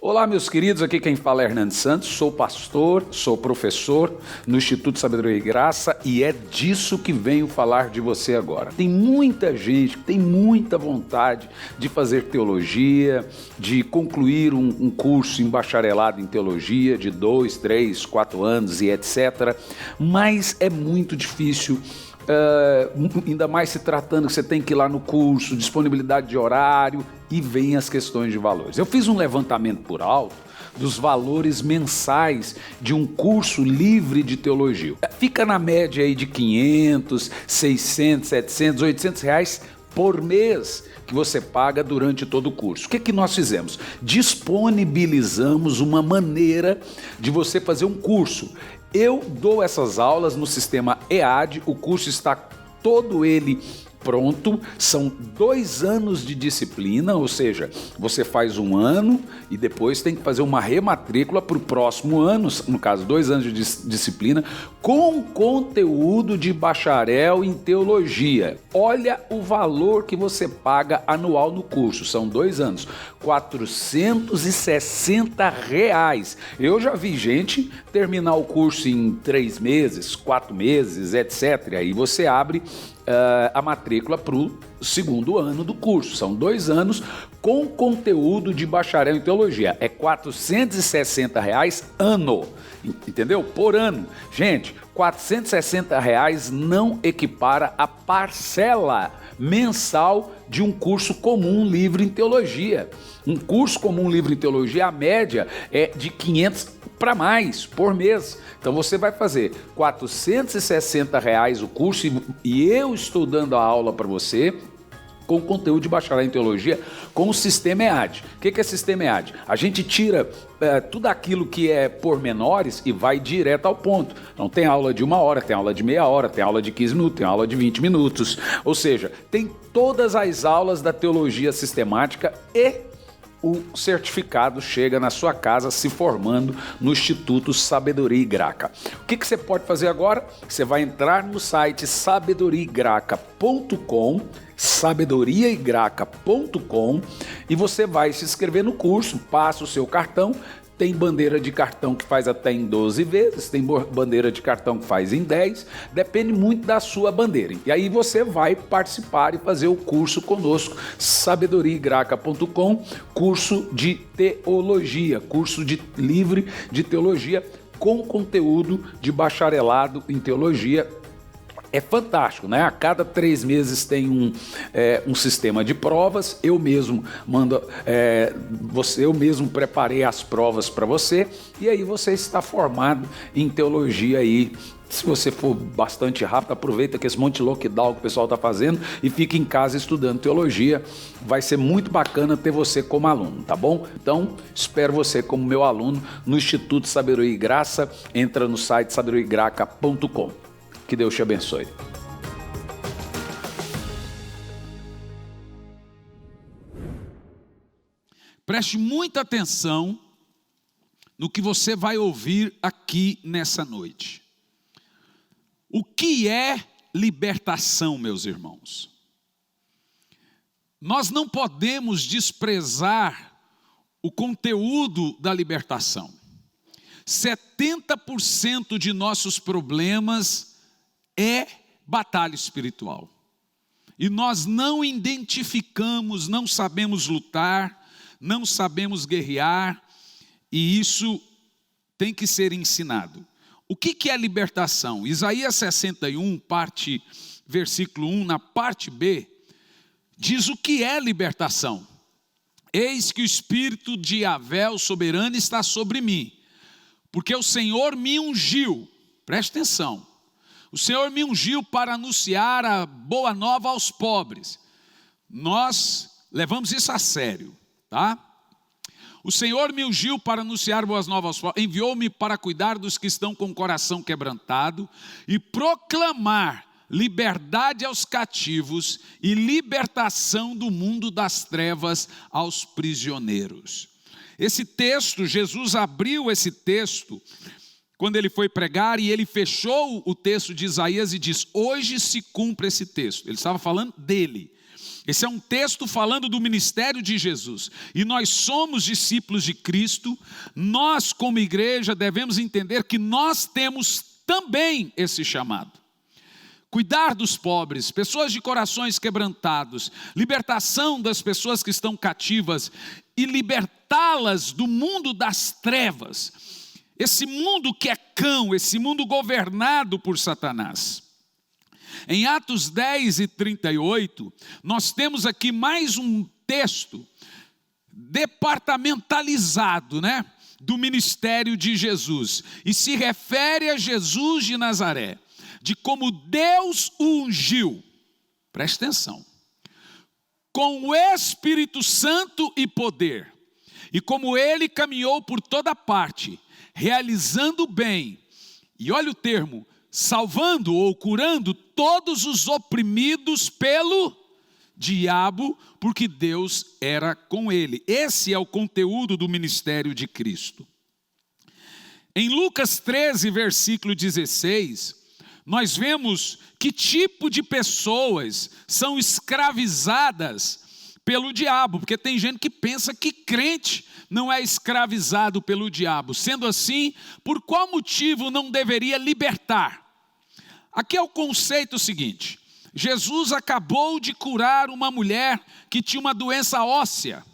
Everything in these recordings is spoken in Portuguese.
Olá, meus queridos, aqui quem fala é Hernandes Santos, sou pastor, sou professor no Instituto Sabedoria e Graça e é disso que venho falar de você agora. Tem muita gente que tem muita vontade de fazer teologia, de concluir um curso em bacharelado em teologia de 2, 3, 4 anos e etc., mas é muito difícil. Ainda mais se tratando que você tem que ir lá no curso, disponibilidade de horário e vem as questões de valores. Eu fiz um levantamento por alto dos valores mensais de um curso livre de teologia. Fica na média aí de 500, 600, 700, 800 reais por mês que você paga durante todo o curso. O que nós fizemos? Disponibilizamos uma maneira de você fazer um curso. Eu dou essas aulas no sistema EAD, o curso está todo ele pronto, são 2 anos de disciplina, ou seja, você faz 1 ano e depois tem que fazer uma rematrícula para o próximo ano, no caso 2 anos de disciplina, com conteúdo de bacharel em teologia. Olha o valor que você paga anual no curso, são 2 anos, R$460. Eu já vi gente terminar o curso em 3 meses, 4 meses, etc. Aí você abre a matrícula para o 2º ano do curso. São 2 anos com conteúdo de bacharel em teologia. É R$460 ano, entendeu? Por ano. Gente, R$460 não equipara a parcela mensal de um curso comum livre em teologia. Um curso comum livre em teologia, a média é de 500 para mais por mês. Então você vai fazer R$460 o curso e eu estou dando a aula para você com conteúdo de bacharel em teologia com o sistema EAD. O que é sistema EAD? A gente tira tudo aquilo que é pormenores e vai direto ao ponto. Não tem aula de 1 hora, tem aula de meia hora, tem aula de 15 minutos, tem aula de 20 minutos. Ou seja, tem todas as aulas da teologia sistemática e o certificado chega na sua casa se formando no Instituto Sabedoria e Graca. O que você pode fazer agora? Você vai entrar no site sabedoriaigraca.com, sabedoriaigraca.com, e você vai se inscrever no curso, passa o seu cartão. Tem bandeira de cartão que faz até em 12 vezes, tem bandeira de cartão que faz em 10, depende muito da sua bandeira. E aí você vai participar e fazer o curso conosco, sabedoriaigraca.com, curso de teologia, curso livre de teologia com conteúdo de bacharelado em teologia. É fantástico, né? A cada 3 meses tem um sistema de provas. Eu mesmo eu mesmo preparei as provas para você e aí você está formado em teologia aí. Se você for bastante rápido, aproveita que esse monte de lockdown que o pessoal está fazendo e fica em casa estudando teologia. Vai ser muito bacana ter você como aluno, tá bom? Então, espero você como meu aluno no Instituto Sabedoria e Graça. Entra no site sabedoriaigraca.com. Que Deus te abençoe. Preste muita atenção no que você vai ouvir aqui nessa noite. O que é libertação, meus irmãos? Nós não podemos desprezar o conteúdo da libertação. 70% de nossos problemas é batalha espiritual. E nós não identificamos, não sabemos lutar, não sabemos guerrear, e isso tem que ser ensinado. O que é libertação? Isaías 61, versículo 1, na parte B, diz o que é libertação. Eis que o Espírito de Yahvé, o soberano, está sobre mim, porque o Senhor me ungiu, preste atenção, o Senhor me ungiu para anunciar a boa nova aos pobres. Nós levamos isso a sério, tá? O Senhor me ungiu para anunciar boas novas aos pobres, enviou-me para cuidar dos que estão com o coração quebrantado e proclamar liberdade aos cativos e libertação do mundo das trevas aos prisioneiros. Esse texto, Jesus abriu esse texto quando ele foi pregar e ele fechou o texto de Isaías e diz: hoje se cumpre esse texto. Ele estava falando dele. Esse é um texto falando do ministério de Jesus. E nós somos discípulos de Cristo. Nós, como igreja, devemos entender que nós temos também esse chamado. Cuidar dos pobres, pessoas de corações quebrantados, libertação das pessoas que estão cativas e libertá-las do mundo das trevas. Esse mundo que é cão, esse mundo governado por Satanás. Em Atos 10 e 38, nós temos aqui mais um texto departamentalizado, do ministério de Jesus. E se refere a Jesus de Nazaré, de como Deus o ungiu, presta atenção, com o Espírito Santo e poder, e como ele caminhou por toda parte, realizando o bem, e olha o termo, salvando ou curando todos os oprimidos pelo diabo, porque Deus era com ele. Esse é o conteúdo do ministério de Cristo. Em Lucas 13, versículo 16, nós vemos que tipo de pessoas são escravizadas pelo diabo, porque tem gente que pensa que crente não é escravizado pelo diabo. Sendo assim, por qual motivo não deveria libertar? Aqui é o conceito seguinte: Jesus acabou de curar uma mulher que tinha uma doença óssea.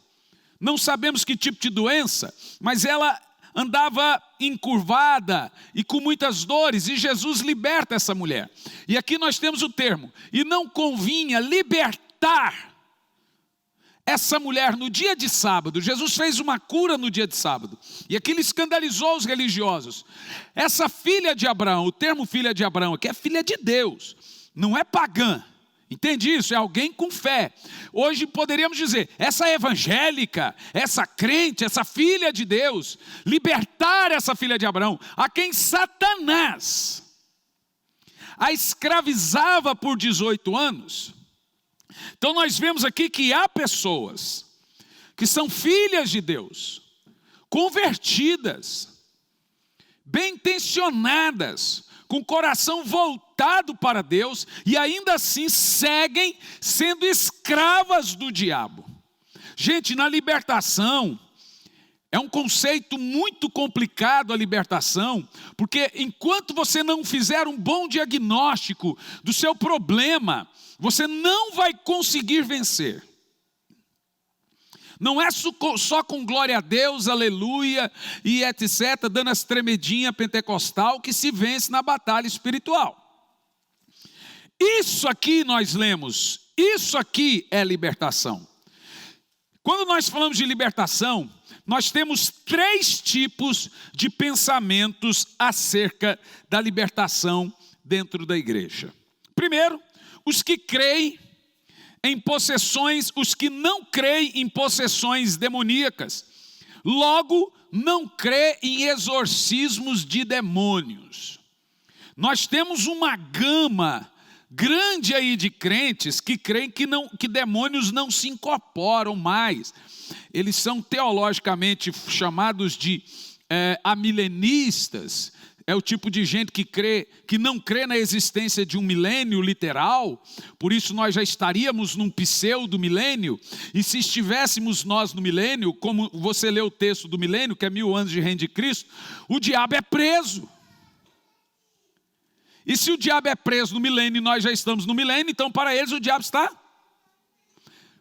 Não sabemos que tipo de doença, mas ela andava encurvada e com muitas dores, e Jesus liberta essa mulher. E aqui nós temos o termo, e não convinha libertar essa mulher no dia de sábado. Jesus fez uma cura no dia de sábado, e aquilo escandalizou os religiosos. Essa filha de Abraão, o termo filha de Abraão aqui é filha de Deus, não é pagã. Entende isso? É alguém com fé. Hoje poderíamos dizer, essa evangélica, essa crente, essa filha de Deus, libertar essa filha de Abraão, a quem Satanás a escravizava por 18 anos. Então nós vemos aqui que há pessoas que são filhas de Deus, convertidas, bem intencionadas, com o coração voltado para Deus, e ainda assim seguem sendo escravas do diabo. Gente, na libertação, é um conceito muito complicado a libertação, porque enquanto você não fizer um bom diagnóstico do seu problema, você não vai conseguir vencer. Não é só com glória a Deus, aleluia e etc., dando as tremedinhas pentecostal que se vence na batalha espiritual. Isso aqui nós lemos, isso aqui é libertação. Quando nós falamos de libertação, nós temos 3 tipos de pensamentos acerca da libertação dentro da igreja. Primeiro, os que creem em possessões, os que não creem em possessões demoníacas, logo não crê em exorcismos de demônios. Nós temos uma gama grande aí de crentes que creem que demônios não se incorporam mais. Eles são teologicamente chamados de amilenistas. É o tipo de gente que não crê na existência de um milênio literal. Por isso nós já estaríamos num pseudo-milênio. E se estivéssemos nós no milênio, como você lê o texto do milênio, que é 1000 anos de reino de Cristo, o diabo é preso. E se o diabo é preso no milênio e nós já estamos no milênio, então para eles o diabo está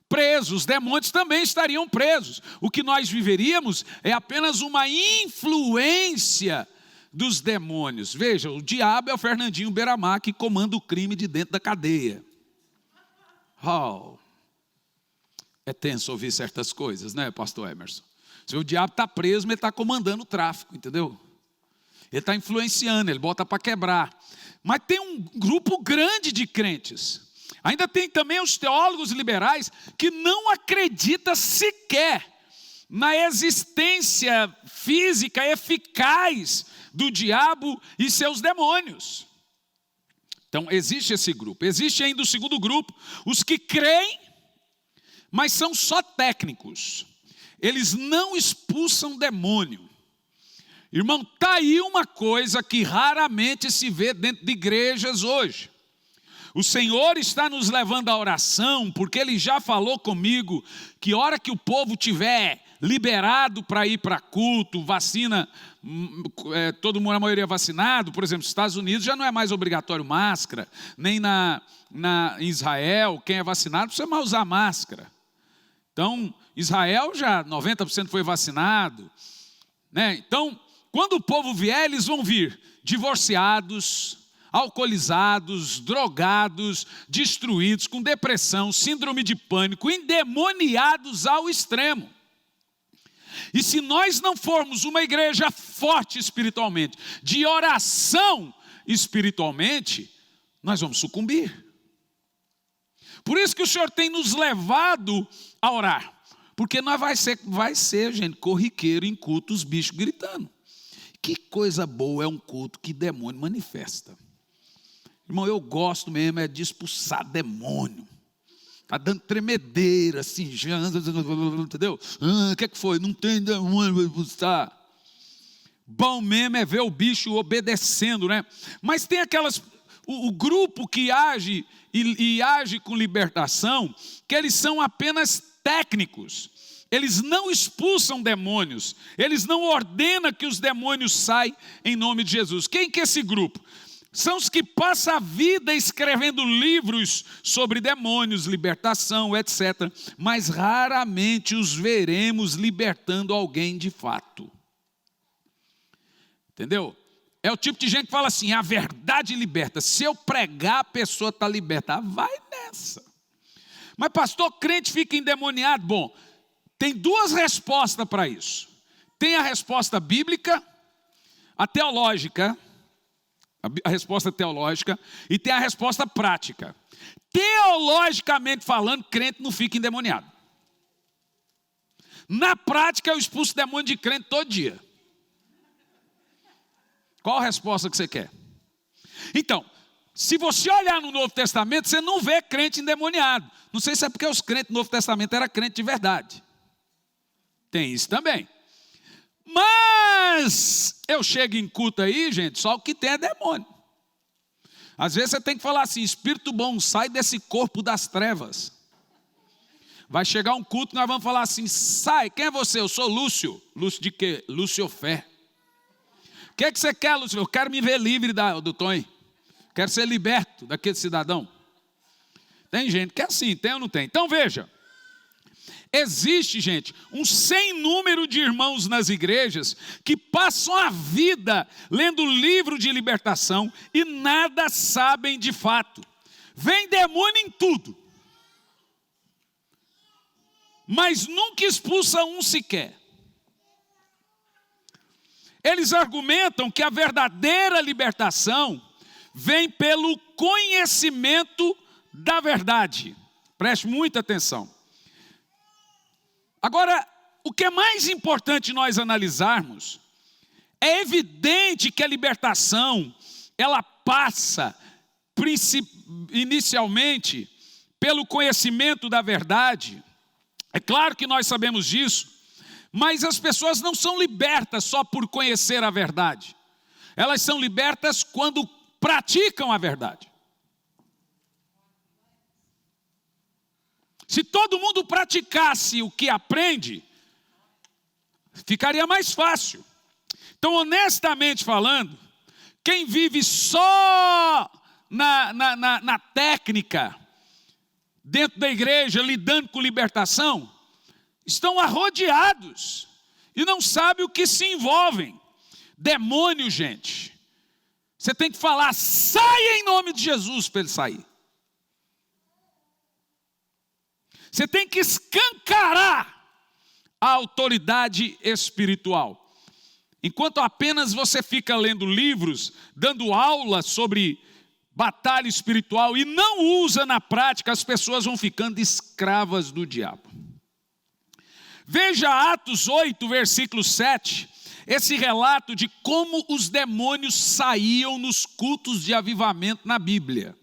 preso. Os demônios também estariam presos. O que nós viveríamos é apenas uma influência dos demônios. Veja, o diabo é o Fernandinho Beiramar que comanda o crime de dentro da cadeia. Oh, é tenso ouvir certas coisas, né, pastor Emerson? Se o diabo está preso, mas ele está comandando o tráfico, entendeu? Ele está influenciando, ele bota para quebrar. Mas tem um grupo grande de crentes. Ainda tem também os teólogos liberais que não acreditam sequer na existência física eficaz do diabo e seus demônios. Então existe esse grupo. Existe ainda o segundo grupo, os que creem, mas são só técnicos. Eles não expulsam demônio. Irmão, está aí uma coisa que raramente se vê dentro de igrejas hoje. O Senhor está nos levando à oração, porque Ele já falou comigo que hora que o povo tiver liberado para ir para culto, vacina, todo mundo, a maioria vacinado, por exemplo, nos Estados Unidos já não é mais obrigatório máscara, nem em Israel, quem é vacinado precisa mais usar máscara. Então, Israel já 90% foi vacinado, né? Então, quando o povo vier, eles vão vir divorciados, alcoolizados, drogados, destruídos, com depressão, síndrome de pânico, endemoniados ao extremo. E se nós não formos uma igreja forte espiritualmente, de oração espiritualmente, nós vamos sucumbir. Por isso que o Senhor tem nos levado a orar. Porque nós vai ser, gente, corriqueiro em culto, os bichos gritando. Que coisa boa é um culto que demônio manifesta. Irmão, eu gosto mesmo é de expulsar demônio. Está dando tremedeira, assim, entendeu? O que foi? Não tem demônio para expulsar. Bom mesmo é ver o bicho obedecendo, né? Mas tem o grupo que age e age com libertação, que eles são apenas técnicos. Eles não expulsam demônios. Eles não ordenam que os demônios saiam em nome de Jesus. Quem que é esse grupo? São os que passam a vida escrevendo livros sobre demônios, libertação, etc. Mas raramente os veremos libertando alguém de fato. Entendeu? É o tipo de gente que fala assim, a verdade liberta. Se eu pregar, a pessoa está liberta. Vai nessa. Mas pastor, crente fica endemoniado. Bom, tem duas respostas para isso. Tem a resposta bíblica, a teológica, a resposta teológica, e tem a resposta prática. Teologicamente falando, crente não fica endemoniado. Na prática, eu expulso demônio de crente todo dia. Qual a resposta que você quer? Então, se você olhar no Novo Testamento, você não vê crente endemoniado. Não sei se é porque os crentes do Novo Testamento eram crentes de verdade. Tem isso também. Mas eu chego em culto aí, gente, só o que tem é demônio. Às vezes você tem que falar assim, espírito bom, sai desse corpo das trevas. Vai chegar um culto, nós vamos falar assim, sai, quem é você? Eu sou Lúcio. Lúcio de quê? Lúcio Fé. O que você quer, Lúcio? Eu quero me ver livre do Tonho. Quero ser liberto daquele cidadão. Tem gente que é assim, tem ou não tem? Então veja. Existe, gente, um sem número de irmãos nas igrejas que passam a vida lendo livro de libertação e nada sabem de fato. Vem demônio em tudo. Mas nunca expulsa um sequer. Eles argumentam que a verdadeira libertação vem pelo conhecimento da verdade. Preste muita atenção. Agora, o que é mais importante nós analisarmos, é evidente que a libertação, ela passa inicialmente pelo conhecimento da verdade. É claro que nós sabemos disso, mas as pessoas não são libertas só por conhecer a verdade. Elas são libertas quando praticam a verdade. Se todo mundo praticasse o que aprende, ficaria mais fácil. Então, honestamente falando, quem vive só na técnica, dentro da igreja, lidando com libertação, estão arrodeados e não sabem o que se envolvem. Demônio, gente. Você tem que falar, saia em nome de Jesus para ele sair. Você tem que escancarar a autoridade espiritual. Enquanto apenas você fica lendo livros, dando aula sobre batalha espiritual e não usa na prática, as pessoas vão ficando escravas do diabo. Veja Atos 8, versículo 7, esse relato de como os demônios saíam nos cultos de avivamento na Bíblia.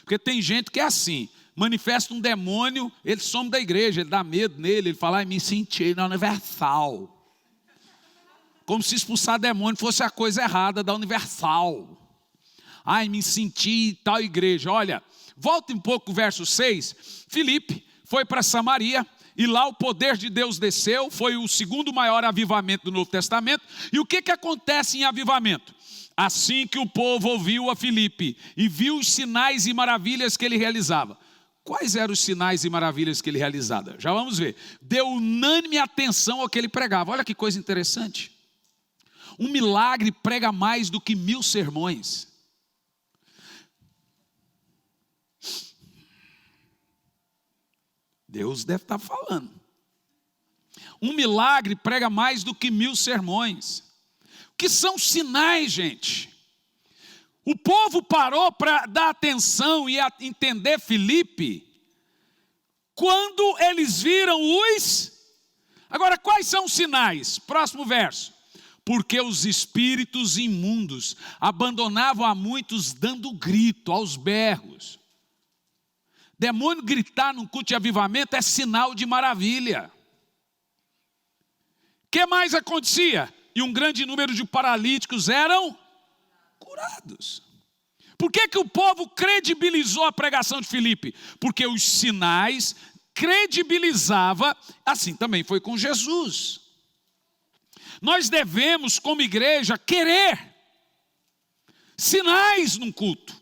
Porque tem gente que é assim, manifesta um demônio, ele some da igreja, ele dá medo nele, ele fala, me senti na Universal. Como se expulsar demônio fosse a coisa errada da Universal. Ai, me senti tal igreja. Olha, volta um pouco o verso 6. Filipe foi para Samaria e lá o poder de Deus desceu. Foi o segundo maior avivamento do Novo Testamento. E o que acontece em avivamento? Assim que o povo ouviu a Filipe e viu os sinais e maravilhas que ele realizava. Quais eram os sinais e maravilhas que ele realizava? Já vamos ver. Deu unânime atenção ao que ele pregava. Olha que coisa interessante. Um milagre prega mais do que 1000 sermões. Deus deve estar falando. Um milagre prega mais do que 1000 sermões. O que são sinais, gente? O povo parou para dar atenção e entender Filipe quando eles viram os... Agora, quais são os sinais? Próximo verso. Porque os espíritos imundos abandonavam a muitos dando grito, aos berros. Demônio gritar num culto de avivamento é sinal de maravilha. O que mais acontecia? E um grande número de paralíticos eram curados. Por que o povo credibilizou a pregação de Filipe? Porque os sinais credibilizava, assim também foi com Jesus. Nós devemos, como igreja, querer sinais num culto.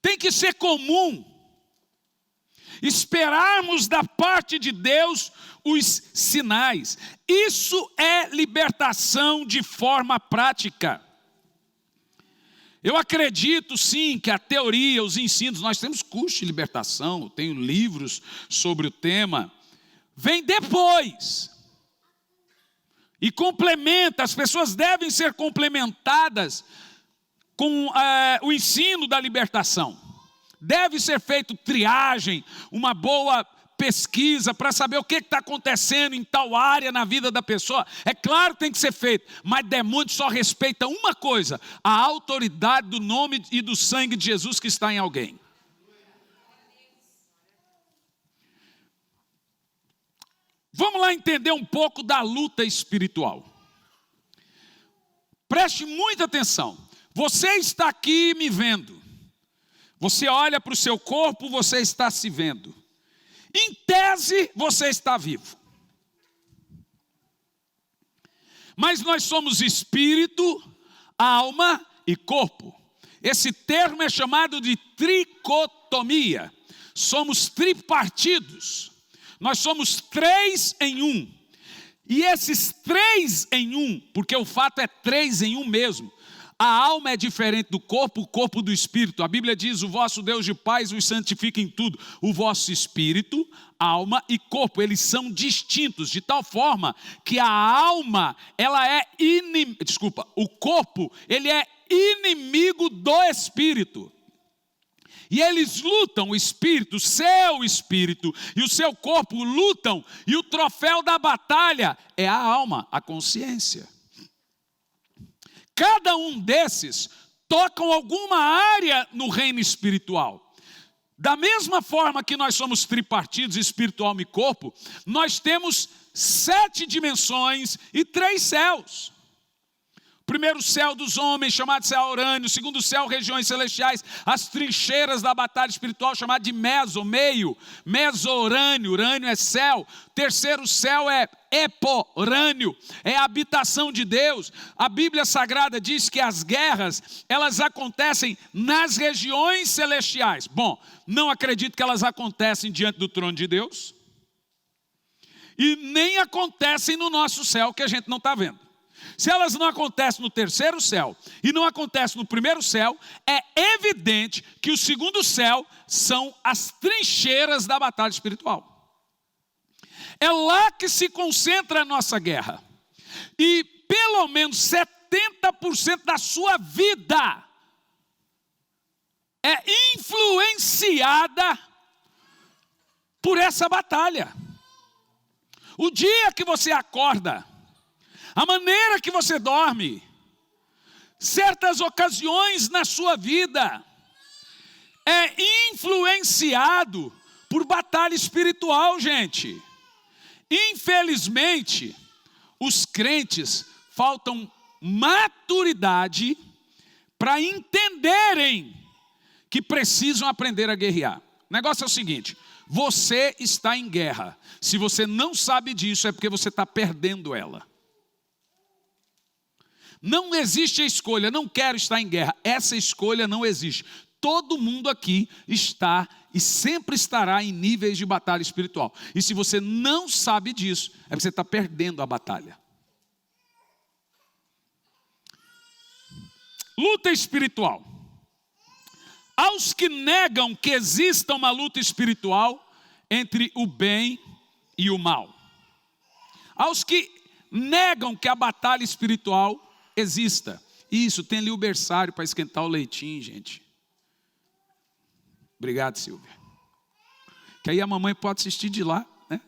Tem que ser comum esperarmos da parte de Deus os sinais. Isso é libertação de forma prática. Eu acredito sim que a teoria, os ensinos, nós temos curso de libertação, eu tenho livros sobre o tema, vem depois. E complementa, as pessoas devem ser complementadas com o ensino da libertação. Deve ser feito triagem, uma boa pesquisa para saber o que está acontecendo em tal área na vida da pessoa. É claro que tem que ser feito, mas demônio só respeita uma coisa: a autoridade do nome e do sangue de Jesus que está em alguém. Vamos lá entender um pouco da luta espiritual. Preste muita atenção. Você está aqui me vendo. Você olha para o seu corpo, você está se vendo. Em tese, você está vivo. Mas nós somos espírito, alma e corpo. Esse termo é chamado de tricotomia. Somos tripartidos. Nós somos 3 em 1. E esses 3 em 1, porque o fato é 3 em 1 mesmo. A alma é diferente do corpo, o corpo do espírito. A Bíblia diz: o vosso Deus de paz os santifica em tudo. O vosso espírito, alma e corpo, eles são distintos, de tal forma que a alma, ela é o corpo, ele é inimigo do espírito. E eles lutam, o espírito, seu espírito e o seu corpo lutam, e o troféu da batalha é a alma, a consciência. Cada um desses tocam alguma área no reino espiritual. Da mesma forma que nós somos tripartidos, espírito, alma e corpo, nós temos 7 dimensões e 3 céus. O primeiro céu dos homens, chamado céu Urânio. O segundo céu, regiões celestiais, as trincheiras da batalha espiritual, chamado de meio. Meso-Urânio, Urânio é céu. O terceiro céu é Epo-Urânio, é a habitação de Deus. A Bíblia Sagrada diz que as guerras, elas acontecem nas regiões celestiais. Bom, não acredito que elas acontecem diante do trono de Deus. E nem acontecem no nosso céu, que a gente não está vendo. Se elas não acontecem no terceiro céu e não acontecem no primeiro céu, é evidente que o segundo céu são as trincheiras da batalha espiritual. É lá que se concentra a nossa guerra. E pelo menos 70% da sua vida é influenciada por essa batalha. O dia que você acorda, a maneira que você dorme, certas ocasiões na sua vida, é influenciado por batalha espiritual, gente. Infelizmente, os crentes faltam maturidade para entenderem que precisam aprender a guerrear. O negócio é o seguinte: você está em guerra. Se você não sabe disso, é porque você está perdendo ela. Não existe a escolha, não quero estar em guerra. Essa escolha não existe. Todo mundo aqui está e sempre estará em níveis de batalha espiritual. E se você não sabe disso, é porque você está perdendo a batalha. Luta espiritual. Aos que negam que exista uma luta espiritual entre o bem e o mal. Aos que negam que a batalha espiritual exista. Isso, tem ali o berçário para esquentar o leitinho, gente. Obrigado, Silvia. Que aí a mamãe pode assistir de lá, né?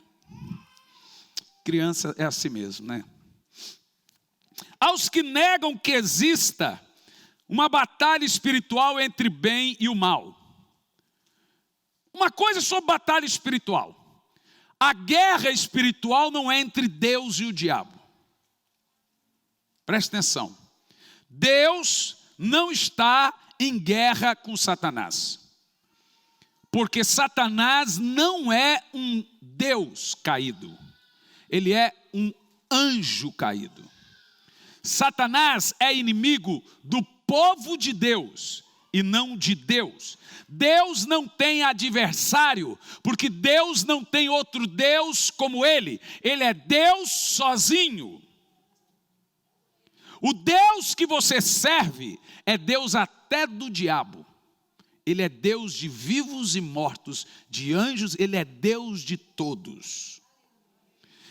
Criança é assim mesmo, né? Aos que negam que exista uma batalha espiritual entre bem e o mal. Uma coisa sobre batalha espiritual. A guerra espiritual não é entre Deus e o diabo. Preste atenção. Deus não está em guerra com Satanás. Porque Satanás não é um Deus caído. Ele é um anjo caído. Satanás é inimigo do povo de Deus e não de Deus. Deus não tem adversário, porque Deus não tem outro Deus como Ele. Ele é Deus sozinho. O Deus que você serve é Deus até do diabo. Ele é Deus de vivos e mortos, de anjos, Ele é Deus de todos.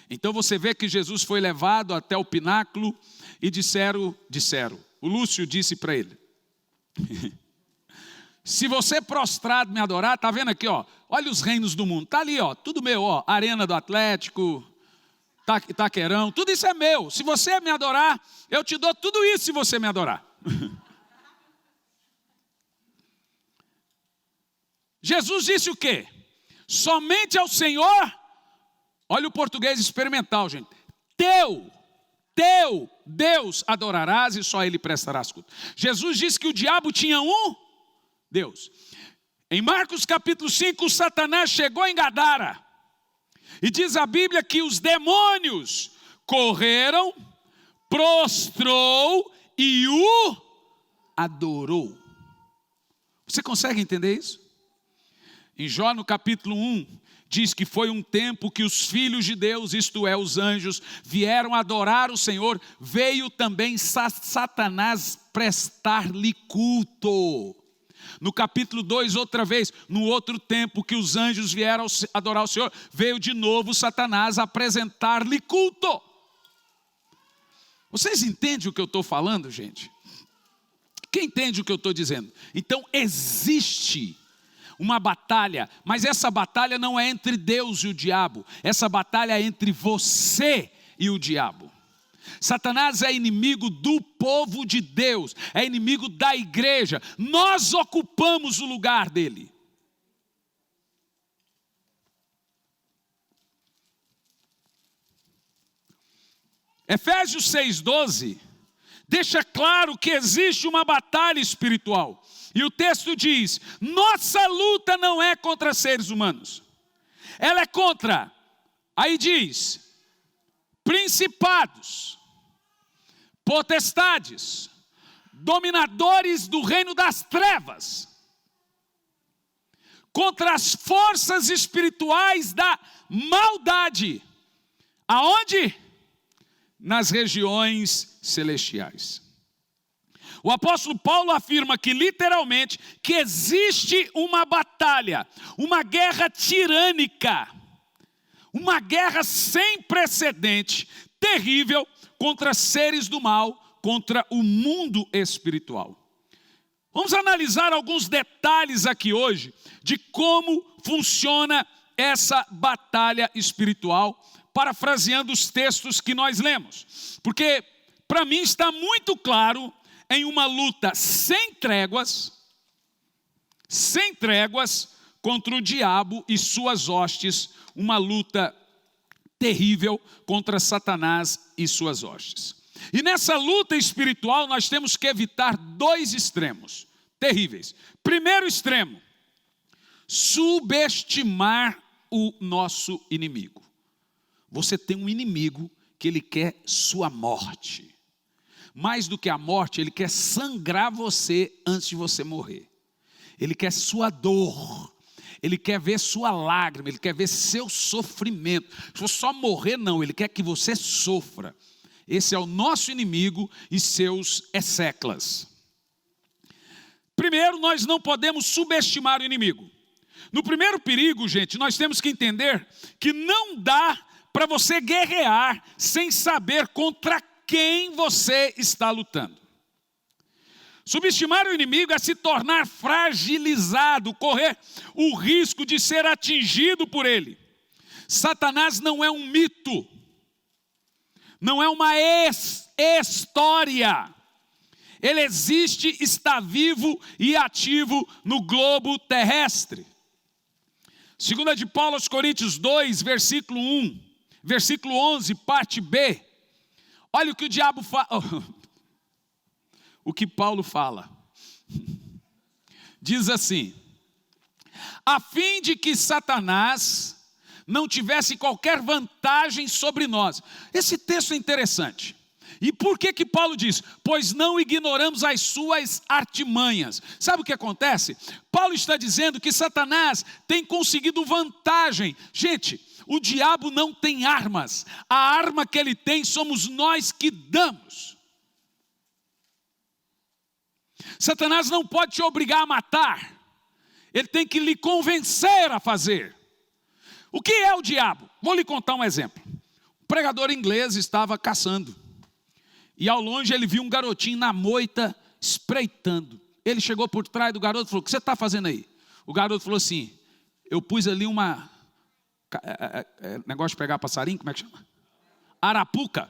Então você vê que Jesus foi levado até o pináculo e disseram, o Lúcio disse para ele, se você prostrado me adorar, está vendo aqui, ó, olha os reinos do mundo, está ali, ó, tudo meu, ó, Arena do Atlético, Itaquerão, tudo isso é meu. Se você me adorar, eu te dou tudo isso se você me adorar. Jesus disse o quê? Somente ao Senhor, olha o português experimental, gente. Teu Deus adorarás e só Ele prestarás culto. Jesus disse que o diabo tinha um Deus. Em Marcos capítulo 5, Satanás chegou em Gadara. E diz a Bíblia que os demônios correram, prostrou e o adorou. Você consegue entender isso? Em Jó no capítulo 1, diz que foi um tempo que os filhos de Deus, isto é, os anjos, vieram adorar o Senhor. Veio também Satanás prestar-lhe culto. No capítulo 2, outra vez, no outro tempo que os anjos vieram adorar o Senhor, veio de novo Satanás apresentar-lhe culto. Vocês entendem o que eu estou falando, gente? Quem entende o que eu estou dizendo? Então existe uma batalha, mas essa batalha não é entre Deus e o diabo. Essa batalha é entre você e o diabo. Satanás é inimigo do povo de Deus, é inimigo da igreja. Nós ocupamos o lugar dele. Efésios 6,12 deixa claro que existe uma batalha espiritual. E o texto diz: nossa luta não é contra seres humanos. Ela é contra, aí diz, principados, potestades, dominadores do reino das trevas, contra as forças espirituais da maldade. Aonde? Nas regiões celestiais. O apóstolo Paulo afirma que literalmente que existe uma batalha, uma guerra tirânica, uma guerra sem precedente, terrível, contra seres do mal, contra o mundo espiritual. Vamos analisar alguns detalhes aqui hoje de como funciona essa batalha espiritual, parafraseando os textos que nós lemos. Porque para mim está muito claro em uma luta sem tréguas contra o diabo e suas hostes, uma luta terrível contra Satanás e suas hostes. E nessa luta espiritual nós temos que evitar dois extremos terríveis. Primeiro extremo, subestimar o nosso inimigo. Você tem um inimigo que ele quer sua morte. Mais do que a morte, ele quer sangrar você antes de você morrer. Ele quer sua dor. Ele quer ver sua lágrima, ele quer ver seu sofrimento. Se você só morrer, não, ele quer que você sofra. Esse é o nosso inimigo e seus execlas. Primeiro, nós não podemos subestimar o inimigo. No primeiro perigo, gente, nós temos que entender que não dá para você guerrear sem saber contra quem você está lutando. Subestimar o inimigo é se tornar fragilizado, correr o risco de ser atingido por ele. Satanás não é um mito, não é uma história. Ele existe, está vivo e ativo no globo terrestre. 2 de Paulo aos Coríntios 2, versículo 1, versículo 11, parte B. Olha o que o diabo fala. O que Paulo fala. Diz assim: a fim de que Satanás não tivesse qualquer vantagem sobre nós. Esse texto é interessante. E por que Paulo diz? Pois não ignoramos as suas artimanhas. Sabe o que acontece? Paulo está dizendo que Satanás tem conseguido vantagem. Gente, o diabo não tem armas. A arma que ele tem somos nós que damos. Satanás não pode te obrigar a matar. Ele tem que lhe convencer a fazer. O que é o diabo? Vou lhe contar um exemplo. O pregador inglês estava caçando. E ao longe ele viu um garotinho na moita espreitando. Ele chegou por trás do garoto e falou: o que você está fazendo aí? O garoto falou assim: eu pus ali uma... negócio de pegar passarinho, como é que chama? Arapuca.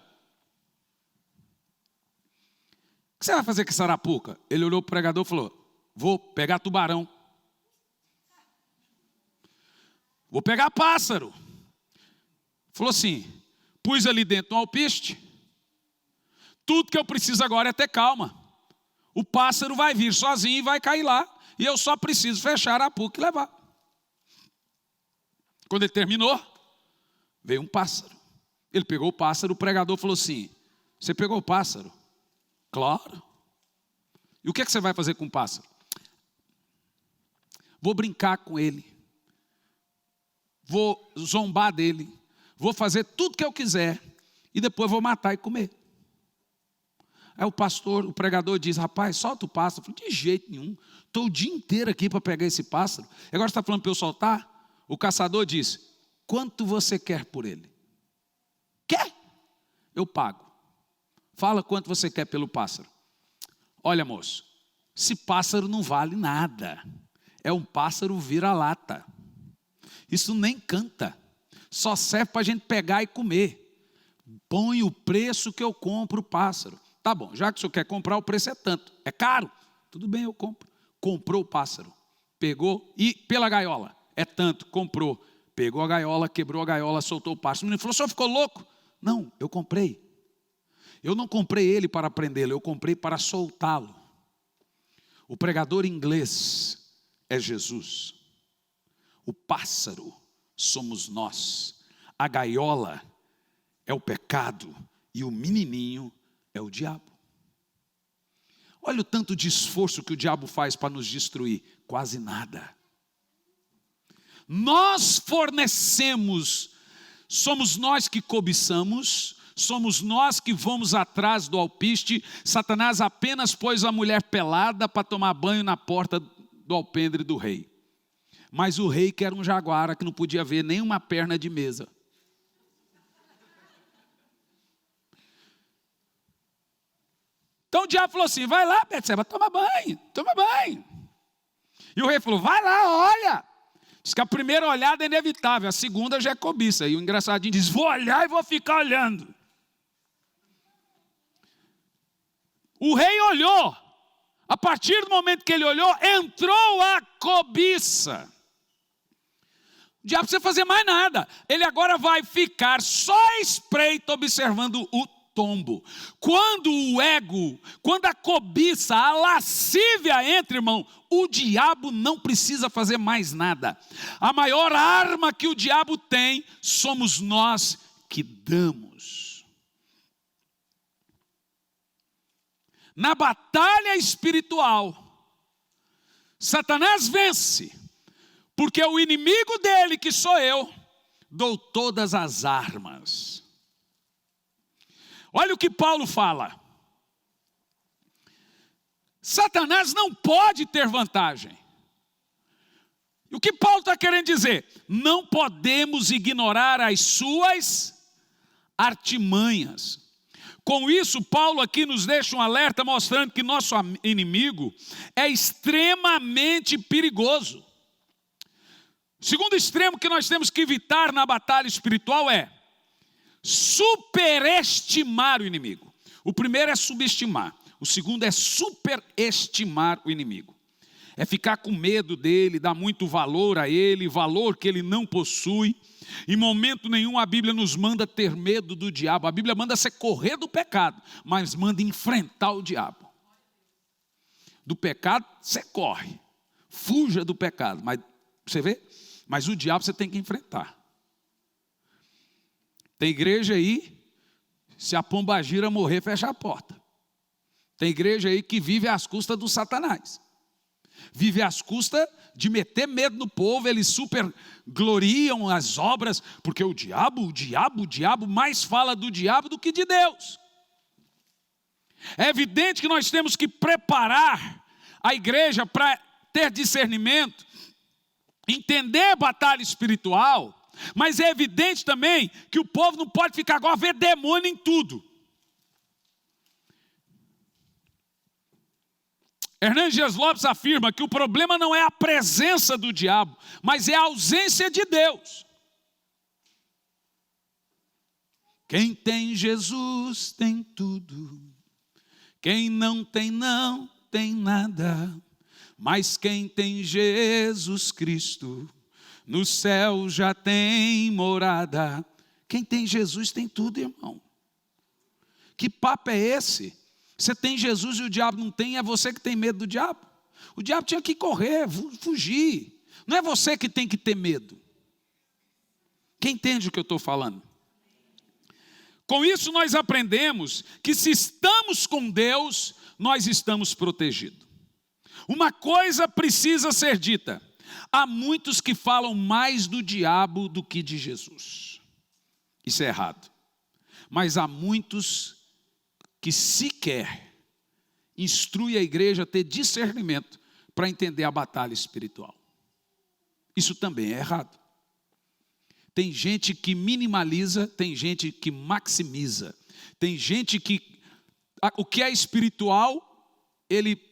O que você vai fazer com essa arapuca? Ele olhou para o pregador e falou: vou pegar tubarão. Vou pegar pássaro. Falou assim: pus ali dentro um alpiste. Tudo que eu preciso agora é ter calma. O pássaro vai vir sozinho e vai cair lá. E eu só preciso fechar a arapuca e levar. Quando ele terminou, veio um pássaro. Ele pegou o pássaro, o pregador falou assim: você pegou o pássaro? Claro. E o que você vai fazer com o pássaro? Vou brincar com ele. Vou zombar dele. Vou fazer tudo que eu quiser. E depois vou matar e comer. Aí o pregador diz: rapaz, solta o pássaro. Eu falei: de jeito nenhum. Estou o dia inteiro aqui para pegar esse pássaro. Agora você está falando para eu soltar? O caçador diz: quanto você quer por ele? Quer? Eu pago. Fala quanto você quer pelo pássaro. Olha, moço, esse pássaro não vale nada. É um pássaro vira-lata. Isso nem canta. Só serve para a gente pegar e comer. Põe o preço que eu compro o pássaro. Tá bom, já que o senhor quer comprar, o preço é tanto. É caro? Tudo bem, eu compro. Comprou o pássaro. Pegou e pela gaiola. É tanto, comprou. Pegou a gaiola, quebrou a gaiola, soltou o pássaro. O menino falou: o senhor ficou louco? Não, eu comprei. Eu não comprei ele para prendê-lo, eu comprei para soltá-lo. O pregador inglês é Jesus. O pássaro somos nós. A gaiola é o pecado e o menininho é o diabo. Olha o tanto de esforço que o diabo faz para nos destruir. Quase nada. Nós fornecemos, somos nós que cobiçamos, somos nós que vamos atrás do alpiste. Satanás apenas pôs a mulher pelada para tomar banho na porta do alpendre do rei. Mas o rei, que era um jaguara, que não podia ver nenhuma perna de mesa. Então o diabo falou assim: vai lá, Betseba, toma banho. E o rei falou: vai lá, olha. Diz que a primeira olhada é inevitável, a segunda já é cobiça. E o engraçadinho diz: vou olhar e vou ficar olhando. O rei olhou. A partir do momento que ele olhou, entrou a cobiça. O diabo não precisa fazer mais nada. Ele agora vai ficar só espreito observando o tombo. Quando o ego, quando a cobiça, a lascívia entra, irmão, o diabo não precisa fazer mais nada. A maior arma que o diabo tem somos nós que damos. Na batalha espiritual, Satanás vence, porque o inimigo dele, que sou eu, dou todas as armas. Olha o que Paulo fala. Satanás não pode ter vantagem. E o que Paulo está querendo dizer? Não podemos ignorar as suas artimanhas. Com isso, Paulo aqui nos deixa um alerta mostrando que nosso inimigo é extremamente perigoso. O segundo extremo que nós temos que evitar na batalha espiritual é superestimar o inimigo. O primeiro é subestimar. O segundo é superestimar o inimigo. É ficar com medo dele, dar muito valor a ele, valor que ele não possui. Em momento nenhum a Bíblia nos manda ter medo do diabo. A Bíblia manda você correr do pecado, mas manda enfrentar o diabo. Do pecado você corre, fuja do pecado, mas você vê? Mas o diabo você tem que enfrentar. Tem igreja aí, se a pombagira morrer, fecha a porta. Tem igreja aí que vive às custas do Satanás. Vive às custas de meter medo no povo, eles super gloriam as obras, porque o diabo mais fala do diabo do que de Deus. É evidente que nós temos que preparar a igreja para ter discernimento, entender a batalha espiritual, mas é evidente também que o povo não pode ficar agora ver demônio em tudo. Hernandes Dias Lopes afirma que o problema não é a presença do diabo, mas é a ausência de Deus. Quem tem Jesus tem tudo, quem não tem nada. Mas quem tem Jesus Cristo, no céu já tem morada. Quem tem Jesus tem tudo, irmão. Que papo é esse? Você tem Jesus e o diabo não tem, é você que tem medo do diabo. O diabo tinha que correr, fugir. Não é você que tem que ter medo. Quem entende o que eu estou falando? Com isso nós aprendemos que se estamos com Deus, nós estamos protegidos. Uma coisa precisa ser dita: há muitos que falam mais do diabo do que de Jesus. Isso é errado. Mas há muitos que sequer instruem a igreja a ter discernimento para entender a batalha espiritual. Isso também é errado. Tem gente que minimaliza, tem gente que maximiza. Tem gente que o que é espiritual, ele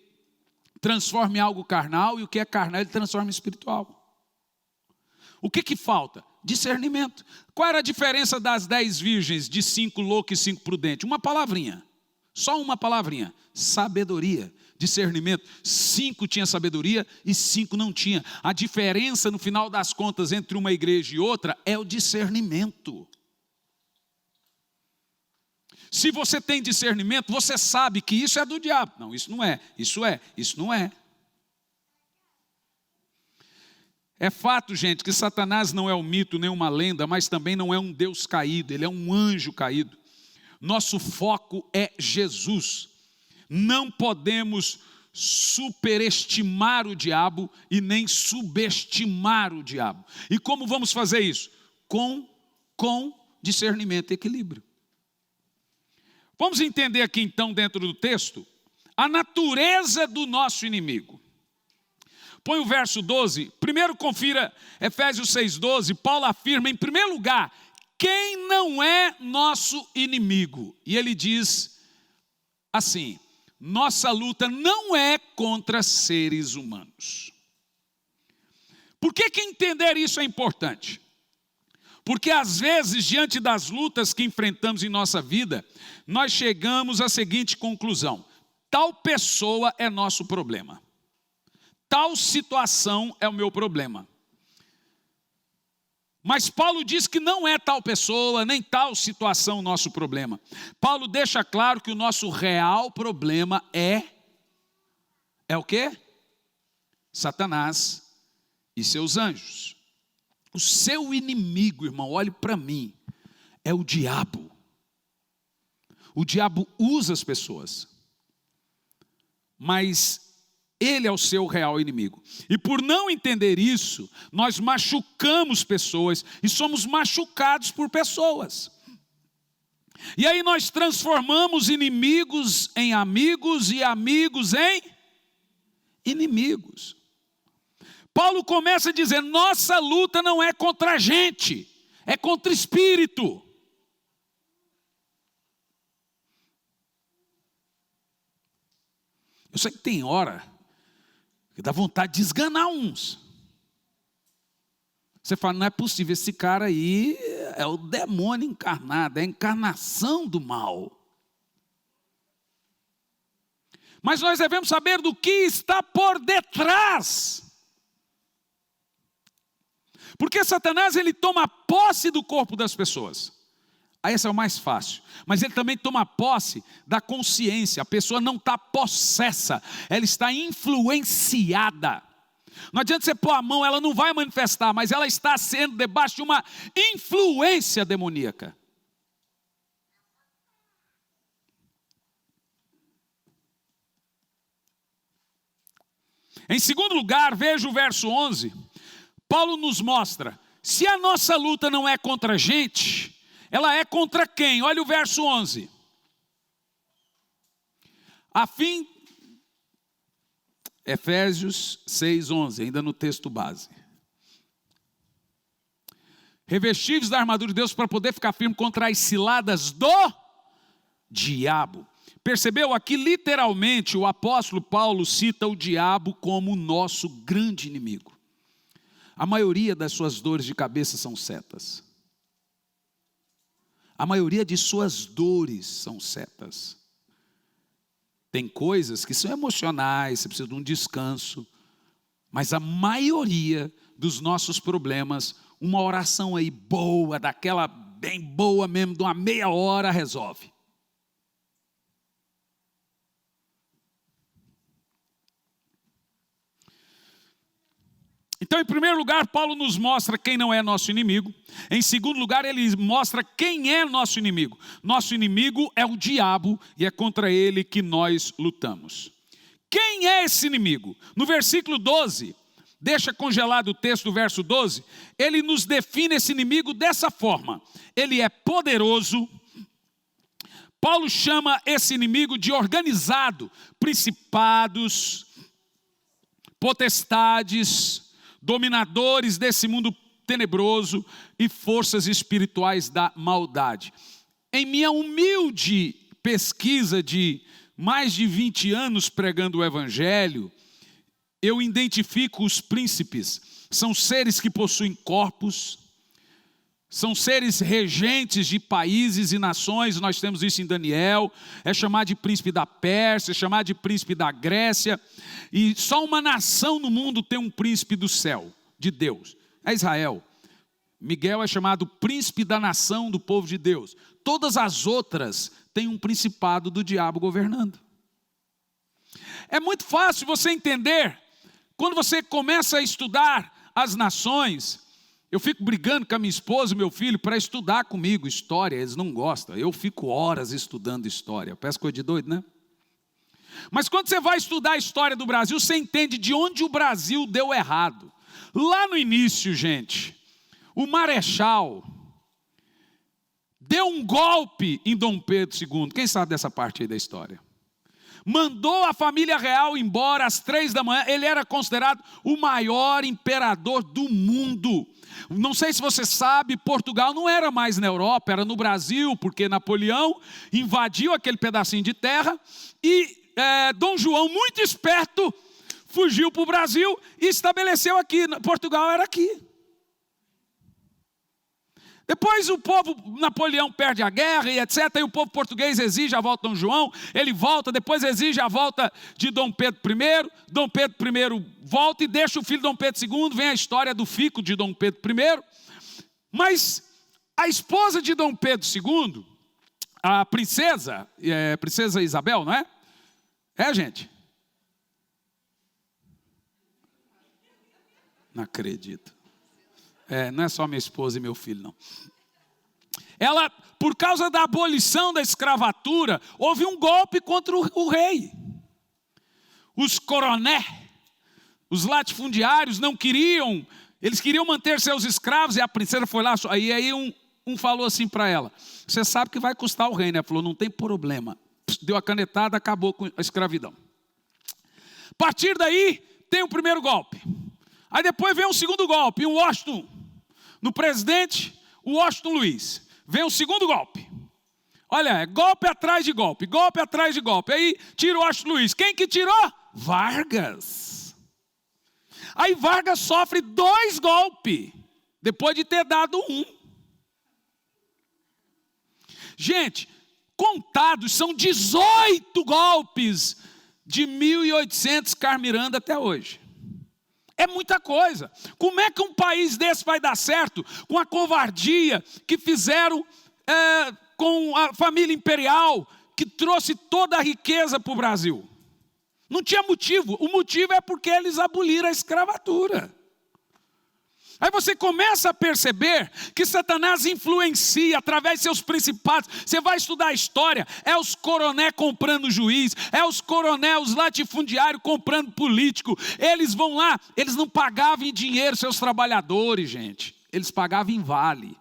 transforma em algo carnal, e o que é carnal ele transforma em espiritual. O que falta? Discernimento. Qual era a diferença das 10 virgens, de 5 loucos e 5 prudentes? Uma palavrinha, só uma palavrinha: sabedoria, discernimento. 5 tinha sabedoria e 5 não tinha. A diferença no final das contas entre uma igreja e outra é o discernimento. Se você tem discernimento, você sabe que isso é do diabo. Não, isso não é. Isso não é. É fato, gente, que Satanás não é um mito nem uma lenda, mas também não é um Deus caído, ele é um anjo caído. Nosso foco é Jesus. Não podemos superestimar o diabo e nem subestimar o diabo. E como vamos fazer isso? Com discernimento e equilíbrio. Vamos entender aqui então, dentro do texto, a natureza do nosso inimigo. Põe o verso 12, primeiro confira Efésios 6,12, Paulo afirma, em primeiro lugar, quem não é nosso inimigo. E ele diz assim: nossa luta não é contra seres humanos. Por que entender isso é importante? Porque às vezes, diante das lutas que enfrentamos em nossa vida, nós chegamos à seguinte conclusão: tal pessoa é nosso problema, tal situação é o meu problema. Mas Paulo diz que não é tal pessoa, nem tal situação o nosso problema. Paulo deixa claro que o nosso real problema é o quê? Satanás e seus anjos. O seu inimigo, irmão, olhe para mim, é o diabo. O diabo usa as pessoas, mas ele é o seu real inimigo. E por não entender isso, nós machucamos pessoas e somos machucados por pessoas. E aí nós transformamos inimigos em amigos e amigos em inimigos. Paulo começa dizendo: nossa luta não é contra a gente, é contra espírito. Eu sei que tem hora que dá vontade de esganar uns. Você fala: não é possível, esse cara aí é o demônio encarnado, é a encarnação do mal. Mas nós devemos saber do que está por detrás. Porque Satanás, ele toma posse do corpo das pessoas. Aí esse é o mais fácil. Mas ele também toma posse da consciência. A pessoa não está possessa, ela está influenciada. Não adianta você pôr a mão, ela não vai manifestar, mas ela está sendo debaixo de uma influência demoníaca. Em segundo lugar, veja o verso 11. Paulo nos mostra, se a nossa luta não é contra a gente, ela é contra quem? Olha o verso 11. Efésios 6:11, ainda no texto base. Revestivos da armadura de Deus para poder ficar firme contra as ciladas do diabo. Percebeu? Aqui literalmente o apóstolo Paulo cita o diabo como o nosso grande inimigo. A maioria das suas dores de cabeça são setas. A maioria de suas dores são setas. Tem coisas que são emocionais, você precisa de um descanso. Mas a maioria dos nossos problemas, uma oração aí boa, daquela bem boa mesmo, de uma meia hora, resolve. Então, em primeiro lugar, Paulo nos mostra quem não é nosso inimigo. Em segundo lugar, ele mostra quem é nosso inimigo. Nosso inimigo é o diabo e é contra ele que nós lutamos. Quem é esse inimigo? No versículo 12, deixa congelado o texto do verso 12, ele nos define esse inimigo dessa forma. Ele é poderoso. Paulo chama esse inimigo de organizado, principados, potestades, dominadores desse mundo tenebroso e forças espirituais da maldade. Em minha humilde pesquisa de mais de 20 anos pregando o evangelho, eu identifico os príncipes. São seres que possuem corpos, são seres regentes de países e nações. Nós temos isso em Daniel. É chamado de príncipe da Pérsia, é chamado de príncipe da Grécia. E só uma nação no mundo tem um príncipe do céu, de Deus. É Israel. Miguel é chamado príncipe da nação do povo de Deus. Todas as outras têm um principado do diabo governando. É muito fácil você entender. Quando você começa a estudar as nações, eu fico brigando com a minha esposa e meu filho para estudar comigo história. Eles não gostam. Eu fico horas estudando história. Parece coisa de doido, né? Mas quando você vai estudar a história do Brasil, você entende de onde o Brasil deu errado. Lá no início, gente, o Marechal deu um golpe em Dom Pedro II. Quem sabe dessa parte aí da história? Mandou a família real embora às 3 da manhã. Ele era considerado o maior imperador do mundo. Não sei se você sabe, Portugal não era mais na Europa, era no Brasil, porque Napoleão invadiu aquele pedacinho de terra e Dom João, muito esperto, fugiu para o Brasil e estabeleceu aqui. Portugal era aqui. Depois o povo, Napoleão perde a guerra e etc. E o povo português exige a volta de Dom João. Ele volta, depois exige a volta de Dom Pedro I. Dom Pedro I volta e deixa o filho de Dom Pedro II. Vem a história do fico de Dom Pedro I. Mas a esposa de Dom Pedro II, a princesa Isabel, não é? É, gente? Não acredito. Não é só minha esposa e meu filho, não. Ela, por causa da abolição da escravatura, houve um golpe contra o rei. Os coroné, os latifundiários não queriam, eles queriam manter seus escravos, e a princesa foi lá, aí um falou assim para ela: você sabe que vai custar o reino. Ela falou: não tem problema. Deu a canetada, acabou com a escravidão. A partir daí, tem o primeiro golpe. Aí depois vem um segundo golpe, em Washington, no presidente Washington Luiz. Vem o segundo golpe. Olha, golpe atrás de golpe, golpe atrás de golpe. Aí tira o Washington Luiz. Quem que tirou? Vargas. Aí Vargas sofre 2 golpes, depois de ter dado 1. Gente, contados são 18 golpes de 1800 Carmiranda até hoje. É muita coisa. Como é que um país desse vai dar certo com a covardia que fizeram com a família imperial, que trouxe toda a riqueza para o Brasil? Não tinha motivo. O motivo é porque eles aboliram a escravatura. Aí você começa a perceber que Satanás influencia através de seus principados. Você vai estudar a história, é os coroné comprando juiz, é os coroné, os latifundiários comprando político. Eles vão lá, eles não pagavam em dinheiro seus trabalhadores, gente. Eles pagavam em vale.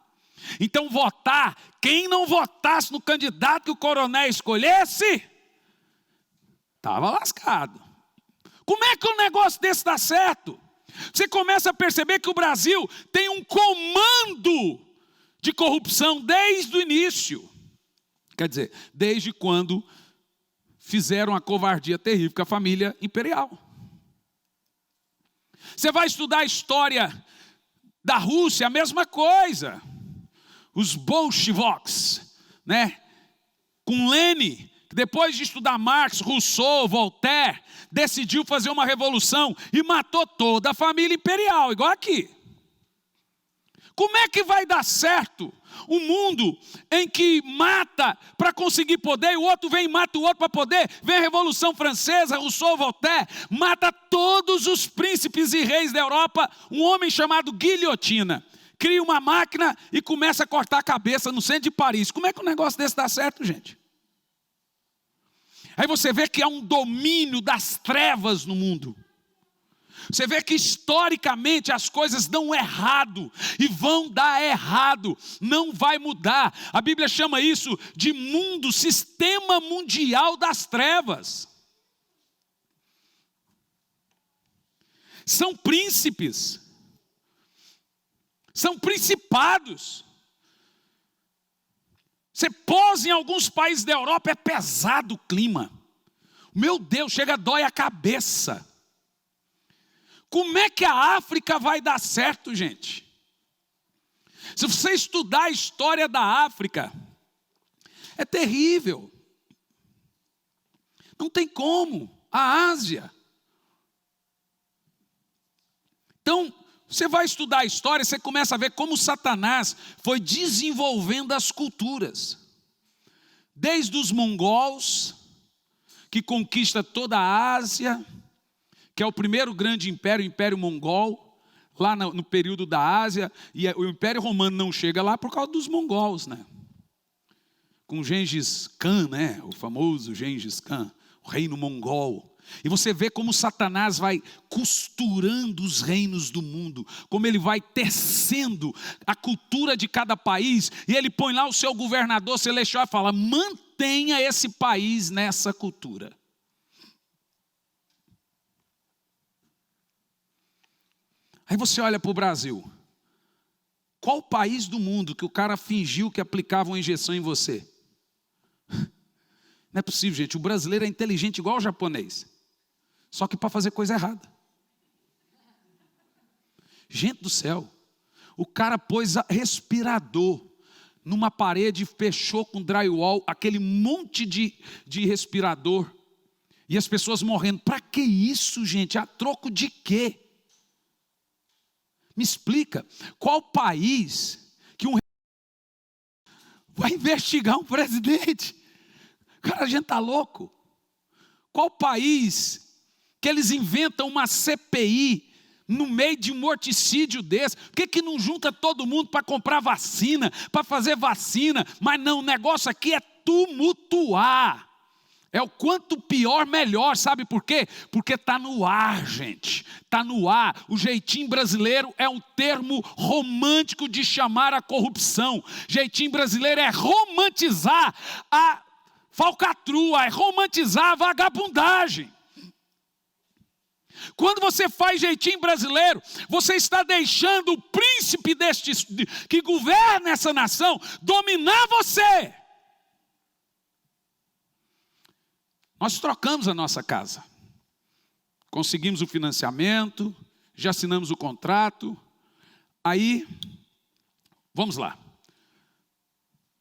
Então votar, quem não votasse no candidato que o coroné escolhesse, estava lascado. Como é que um negócio desse dá certo? Você começa a perceber que o Brasil tem um comando de corrupção desde o início. Quer dizer, desde quando fizeram a covardia terrível com a família imperial. Você vai estudar a história da Rússia, a mesma coisa. Os bolcheviques, né? Com Lenin, que depois de estudar Marx, Rousseau, Voltaire, decidiu fazer uma revolução e matou toda a família imperial, igual aqui. Como é que vai dar certo um mundo em que mata para conseguir poder, e o outro vem e mata o outro para poder? Vem a Revolução Francesa, Rousseau, Voltaire, mata todos os príncipes e reis da Europa, um homem chamado Guilhotina. Cria uma máquina e começa a cortar a cabeça no centro de Paris. Como é que um negócio desse dá certo, gente? Aí você vê que há um domínio das trevas no mundo. Você vê que historicamente as coisas dão errado e vão dar errado, não vai mudar. A Bíblia chama isso de mundo, sistema mundial das trevas. São príncipes, são principados. Você posa em alguns países da Europa, é pesado o clima. Meu Deus, chega, dói a cabeça. Como é que a África vai dar certo, gente? Se você estudar a história da África, é terrível. Não tem como. A Ásia. Então, você vai estudar a história, você começa a ver como Satanás foi desenvolvendo as culturas. Desde os mongóis, que conquista toda a Ásia, que é o primeiro grande império, o Império Mongol, lá no período da Ásia, e o Império Romano não chega lá por causa dos mongóis, né? Com Gengis Khan, né? O famoso Gengis Khan, o reino mongol. E você vê como Satanás vai costurando os reinos do mundo, como ele vai tecendo a cultura de cada país, e ele põe lá o seu governador celestial e fala: mantenha esse país nessa cultura. Aí você olha para o Brasil. Qual país do mundo que o cara fingiu que aplicava uma injeção em você? Não é possível, gente. O brasileiro é inteligente igual o japonês. Só que para fazer coisa errada. Gente do céu. O cara pôs respirador numa parede, fechou com drywall, aquele monte de respirador. E as pessoas morrendo. Para que isso, gente? A troco de quê? Me explica. Qual país vai investigar um presidente. Cara, a gente está louco. Qual país que eles inventam uma CPI no meio de um morticídio desse? Por que não junta todo mundo para comprar vacina, para fazer vacina? Mas não, o negócio aqui é tumultuar. É o quanto pior, melhor. Sabe por quê? Porque está no ar, gente. Está no ar. O jeitinho brasileiro é um termo romântico de chamar a corrupção. Jeitinho brasileiro é romantizar a falcatrua, é romantizar a vagabundagem. Quando você faz jeitinho brasileiro, você está deixando o príncipe que governa essa nação dominar você. Nós trocamos a nossa casa, conseguimos o financiamento, já assinamos o contrato, aí, vamos lá.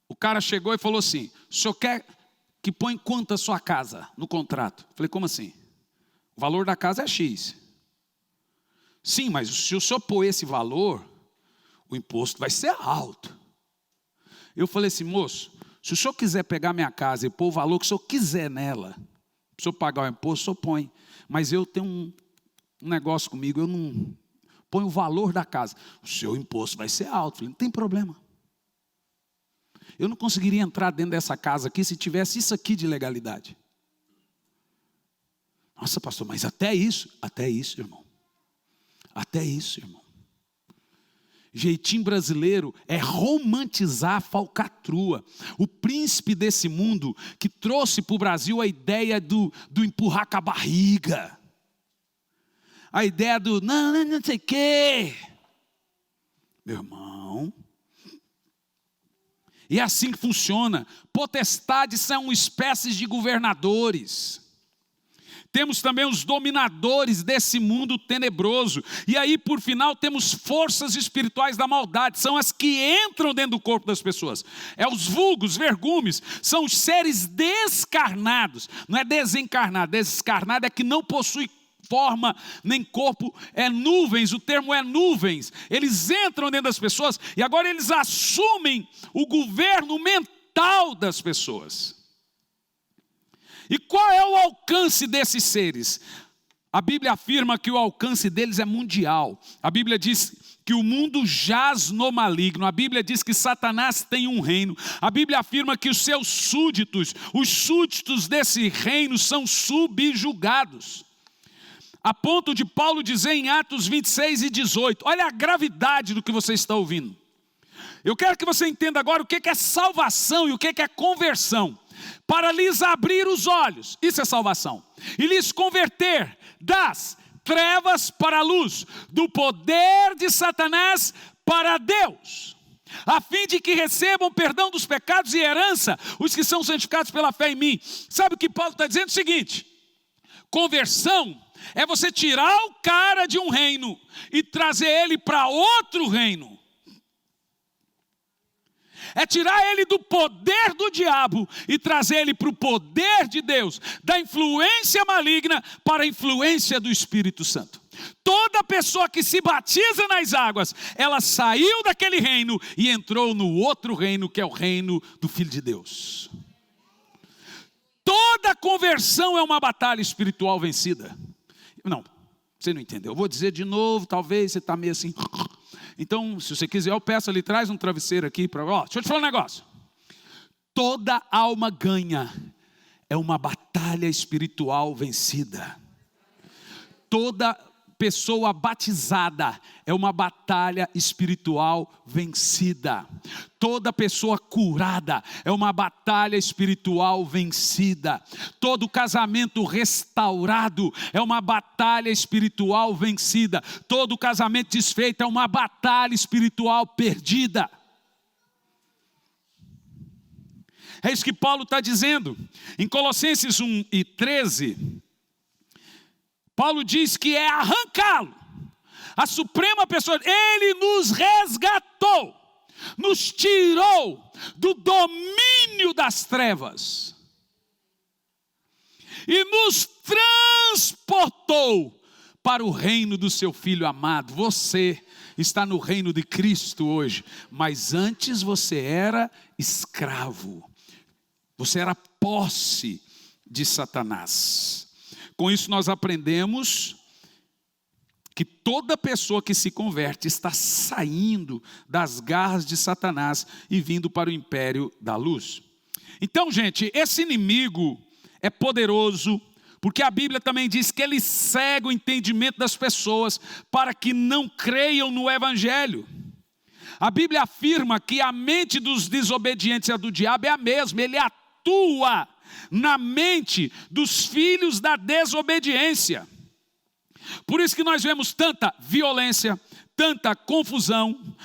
O cara chegou e falou assim: o senhor quer que põe quanto a sua casa no contrato? Eu falei, como assim? O valor da casa é X. Sim, mas se o senhor pôr esse valor, o imposto vai ser alto. Eu falei assim, moço, se o senhor quiser pegar minha casa e pôr o valor que o senhor quiser nela, se o senhor pagar o imposto, o senhor põe. Mas eu tenho um negócio comigo, eu não ponho o valor da casa. O seu imposto vai ser alto. Eu falei, não tem problema. Eu não conseguiria entrar dentro dessa casa aqui se tivesse isso aqui de legalidade. Nossa, pastor, mas até isso, irmão. Até isso, irmão. Jeitinho brasileiro é romantizar a falcatrua. O príncipe desse mundo que trouxe para o Brasil a ideia do empurrar com a barriga. A ideia do não sei o quê. Meu irmão. E é assim que funciona. Potestades são espécies de governadores. Temos também os dominadores desse mundo tenebroso. E aí, por final, temos forças espirituais da maldade. São as que entram dentro do corpo das pessoas. É os vulgos, vergumes. São os seres descarnados. Não é desencarnado. Descarnado é que não possui forma nem corpo. É nuvens, o termo é nuvens. Eles entram dentro das pessoas e agora eles assumem o governo mental das pessoas. E qual é o alcance desses seres? A Bíblia afirma que o alcance deles é mundial. A Bíblia diz que o mundo jaz no maligno. A Bíblia diz que Satanás tem um reino. A Bíblia afirma que os seus súditos, os súditos desse reino são subjugados. A ponto de Paulo dizer em Atos 26 e 18, olha a gravidade do que você está ouvindo. Eu quero que você entenda agora o que é salvação e o que é conversão. Para lhes abrir os olhos, isso é salvação, e lhes converter das trevas para a luz, do poder de Satanás para Deus, a fim de que recebam perdão dos pecados e herança, os que são santificados pela fé em mim. Sabe o que Paulo está dizendo? O seguinte, conversão é você tirar o cara de um reino e trazer ele para outro reino. É tirar ele do poder do diabo e trazer ele para o poder de Deus, da influência maligna para a influência do Espírito Santo. Toda pessoa que se batiza nas águas, ela saiu daquele reino e entrou no outro reino, que é o reino do Filho de Deus. Toda conversão é uma batalha espiritual vencida. Não, você não entendeu. Eu vou dizer de novo, talvez você está meio assim. Então, se você quiser, eu peço ali, traz um travesseiro aqui para. Deixa eu te falar um negócio. Toda alma ganha é uma batalha espiritual vencida. Toda pessoa batizada é uma batalha espiritual vencida. Toda pessoa curada é uma batalha espiritual vencida. Todo casamento restaurado é uma batalha espiritual vencida. Todo casamento desfeito é uma batalha espiritual perdida. É isso que Paulo está dizendo. Em Colossenses 1 e 13, Paulo diz que é arrancá-lo. A suprema pessoa, ele nos resgatou, nos tirou do domínio das trevas e nos transportou para o reino do seu Filho amado. Você está no reino de Cristo hoje, mas antes você era escravo, você era posse de Satanás. Com isso nós aprendemos que toda pessoa que se converte está saindo das garras de Satanás e vindo para o império da luz. Então, gente, esse inimigo é poderoso, porque a Bíblia também diz que ele cega o entendimento das pessoas para que não creiam no Evangelho. A Bíblia afirma que a mente dos desobedientes e a do diabo é a mesma, ele atua na mente dos filhos da desobediência. Por isso que nós vemos tanta violência, tanta confusão,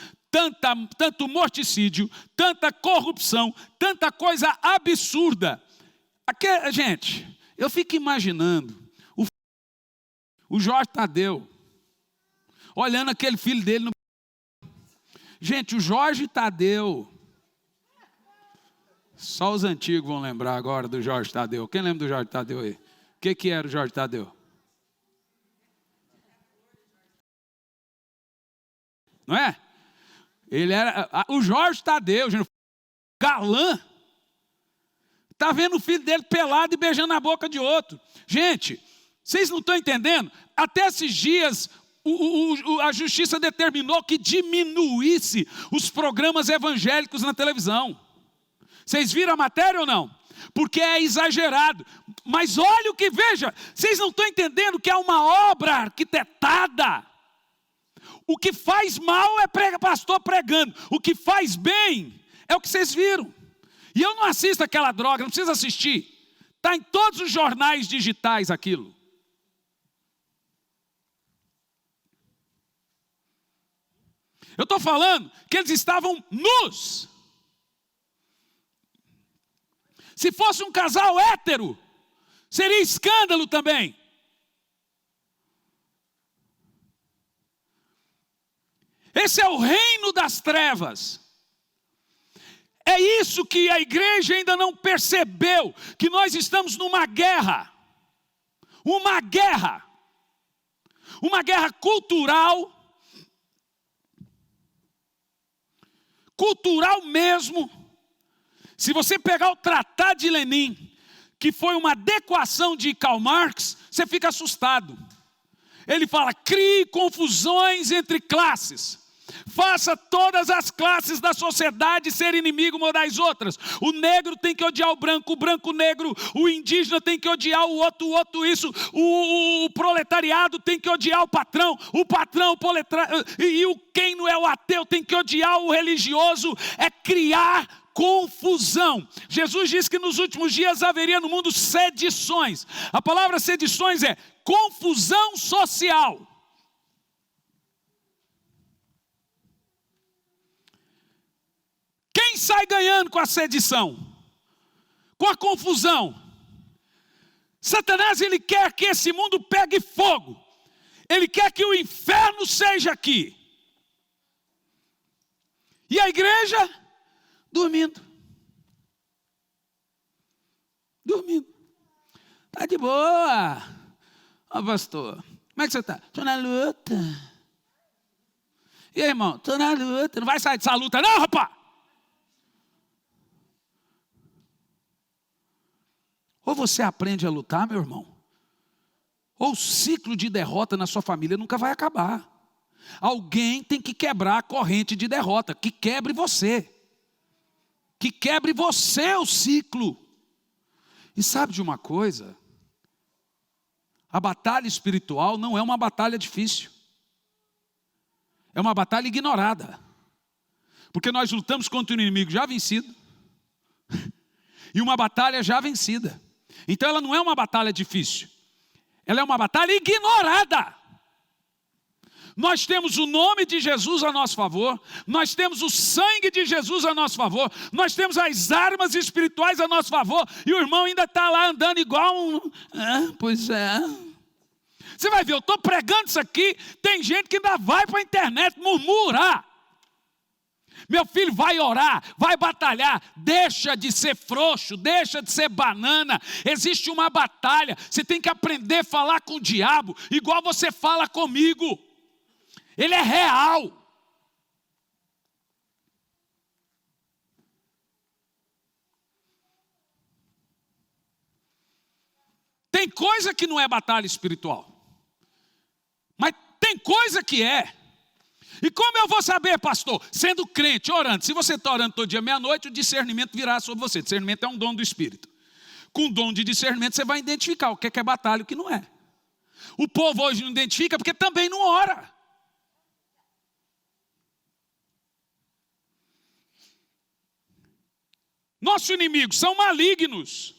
tanto morticídio, tanta corrupção, tanta coisa absurda. Gente, eu fico imaginando o Jorge Tadeu, olhando aquele filho dele no... Gente, o Jorge Tadeu, só os antigos vão lembrar agora do Jorge Tadeu. Quem lembra do Jorge Tadeu aí? O que era o Jorge Tadeu? Não é? Ele era o Jorge Tadeu, galã. Está vendo o filho dele pelado e beijando a boca de outro. Gente, vocês não estão entendendo? Até esses dias a justiça determinou que diminuísse os programas evangélicos na televisão. Vocês viram a matéria ou não? Porque é exagerado. Mas olha o que, veja, vocês não estão entendendo que é uma obra arquitetada. O que faz mal é pastor pregando. O que faz bem é o que vocês viram. E eu não assisto aquela droga, não precisa assistir. Está em todos os jornais digitais aquilo. Eu estou falando que eles estavam nus. Se fosse um casal hétero, seria escândalo também. Esse é o reino das trevas. É isso que a igreja ainda não percebeu, que nós estamos numa guerra. Uma guerra cultural mesmo. Se você pegar o Tratado de Lenin, que foi uma adequação de Karl Marx, você fica assustado. Ele fala, crie confusões entre classes. Faça todas as classes da sociedade ser inimigo uma das outras. O negro tem que odiar o branco o negro, o indígena tem que odiar o outro isso, o proletariado tem que odiar o patrão e quem não é o ateu tem que odiar o religioso. É criar confusão. Jesus disse que nos últimos dias haveria no mundo sedições. A palavra sedições é confusão social. Quem sai ganhando com a sedição? Com a confusão? Satanás, ele quer que esse mundo pegue fogo. Ele quer que o inferno seja aqui. E a igreja dormindo. Tá de boa. Ó, pastor, como é que você está? Estou na luta. E aí, irmão? Estou na luta. Não vai sair dessa luta não, rapaz? Ou você aprende a lutar, meu irmão, ou o ciclo de derrota na sua família nunca vai acabar. Alguém tem que quebrar a corrente de derrota, que quebre você. Que quebre você o ciclo. E sabe de uma coisa? A batalha espiritual não é uma batalha difícil. É uma batalha ignorada. Porque nós lutamos contra um inimigo já vencido. E uma batalha já vencida. Então ela não é uma batalha difícil. Ela é uma batalha ignorada. Nós temos o nome de Jesus a nosso favor. Nós temos o sangue de Jesus a nosso favor. Nós temos as armas espirituais a nosso favor. E o irmão ainda está lá andando igual um... pois é. Você vai ver, eu estou pregando isso aqui. Tem gente que ainda vai para a internet murmurar. Meu filho vai orar, vai batalhar, deixa de ser frouxo, deixa de ser banana. Existe uma batalha, você tem que aprender a falar com o diabo, igual você fala comigo. Ele é real. Tem coisa que não é batalha espiritual, mas tem coisa que é. E como eu vou saber, pastor? Sendo crente, orando. Se você está orando todo dia meia-noite, o discernimento virá sobre você. Discernimento é um dom do Espírito. Com o dom de discernimento, você vai identificar o que é batalha e o que não é. O povo hoje não identifica porque também não ora. Nossos inimigos são malignos.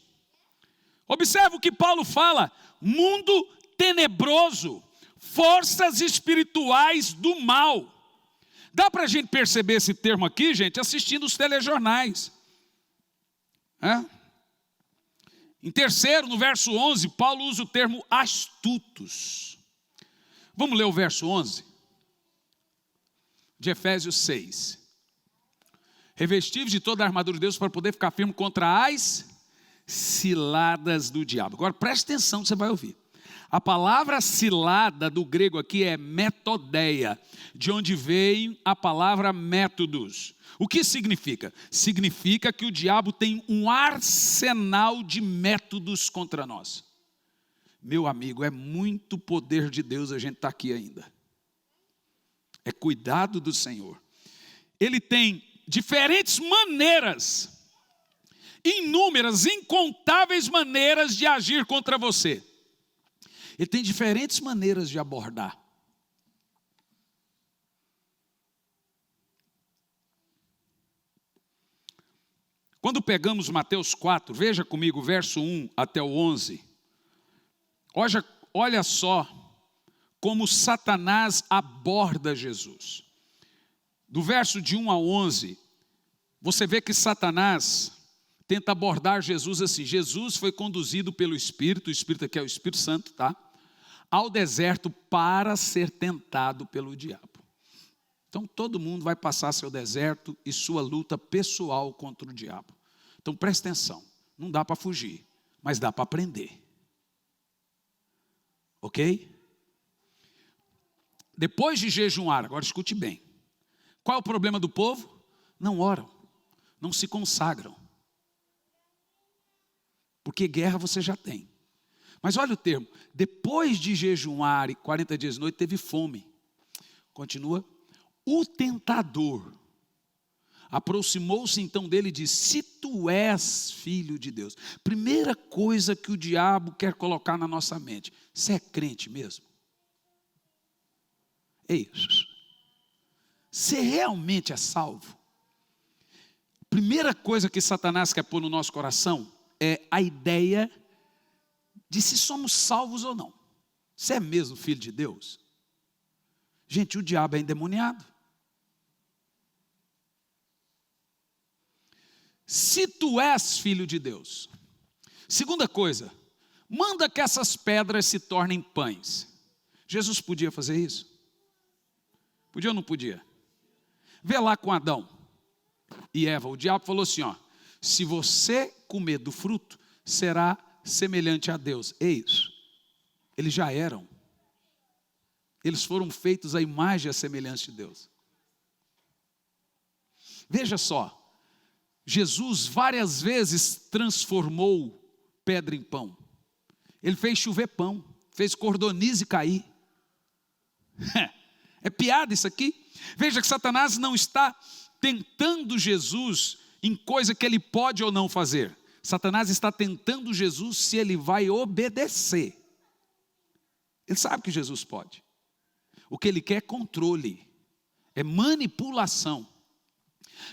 Observe o que Paulo fala: mundo tenebroso, forças espirituais do mal. Dá para a gente perceber esse termo aqui, gente, assistindo os telejornais. Em terceiro, no verso 11, Paulo usa o termo astutos. Vamos ler o verso 11? De Efésios 6. Revestivos de toda a armadura de Deus para poder ficar firme contra as ciladas do diabo. Agora preste atenção que você vai ouvir. A palavra cilada do grego aqui é metodeia, de onde veio a palavra métodos. O que significa? Significa que o diabo tem um arsenal de métodos contra nós. Meu amigo, é muito poder de Deus a gente estar aqui ainda. É cuidado do Senhor. Ele tem diferentes maneiras, inúmeras, incontáveis maneiras de agir contra você. Ele tem diferentes maneiras de abordar. Quando pegamos Mateus 4, veja comigo, verso 1 até o 11. Olha só como Satanás aborda Jesus. Do verso de 1 a 11, você vê que Satanás tenta abordar Jesus assim. Jesus foi conduzido pelo Espírito, o Espírito aqui é o Espírito Santo, tá? Ao deserto para ser tentado pelo diabo. Então todo mundo vai passar seu deserto e sua luta pessoal contra o diabo. Então preste atenção, não dá para fugir, mas dá para aprender. Ok? Depois de jejuar, agora escute bem. Qual é o problema do povo? Não oram, não se consagram. Porque guerra você já tem. Mas olha o termo, depois de jejuar e 40 dias de noite, teve fome. Continua. O tentador aproximou-se então dele e disse: se tu és filho de Deus. Primeira coisa que o diabo quer colocar na nossa mente: você é crente mesmo? Ei, você realmente é salvo? Primeira coisa que Satanás quer pôr no nosso coração é a ideia de se somos salvos ou não. Você é mesmo filho de Deus? Gente, o diabo é endemoniado. Se tu és filho de Deus. Segunda coisa, manda que essas pedras se tornem pães. Jesus podia fazer isso? Podia ou não podia? Vê lá com Adão e Eva, o diabo falou assim, ó: se você comer do fruto, será semelhante a Deus. Eis, eles já eram. Eles foram feitos à imagem e à semelhança de Deus. Veja só, Jesus várias vezes transformou pedra em pão. Ele fez chover pão, fez cordonize cair. É piada isso aqui? Veja que Satanás não está tentando Jesus em coisa que ele pode ou não fazer. Satanás está tentando Jesus se ele vai obedecer. Ele sabe que Jesus pode. O que ele quer é controle, é manipulação.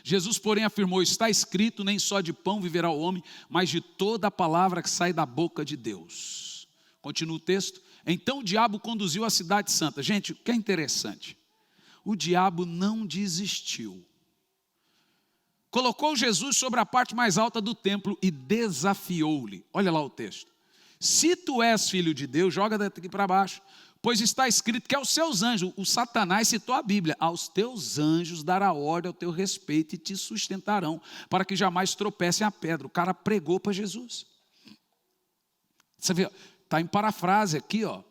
Jesus, porém, afirmou: está escrito, nem só de pão viverá o homem, mas de toda a palavra que sai da boca de Deus. Continua o texto. Então o diabo conduziu a cidade santa. Gente, o que é interessante, o diabo não desistiu. Colocou Jesus sobre a parte mais alta do templo e desafiou-lhe. Olha lá o texto. Se tu és filho de Deus, joga daqui para baixo, Pois está escrito que aos seus anjos, o Satanás citou a Bíblia, aos teus anjos dará ordem ao teu respeito e te sustentarão, para que jamais tropecem a pedra. O cara pregou para Jesus. Você vê, está em parafrase aqui, ó,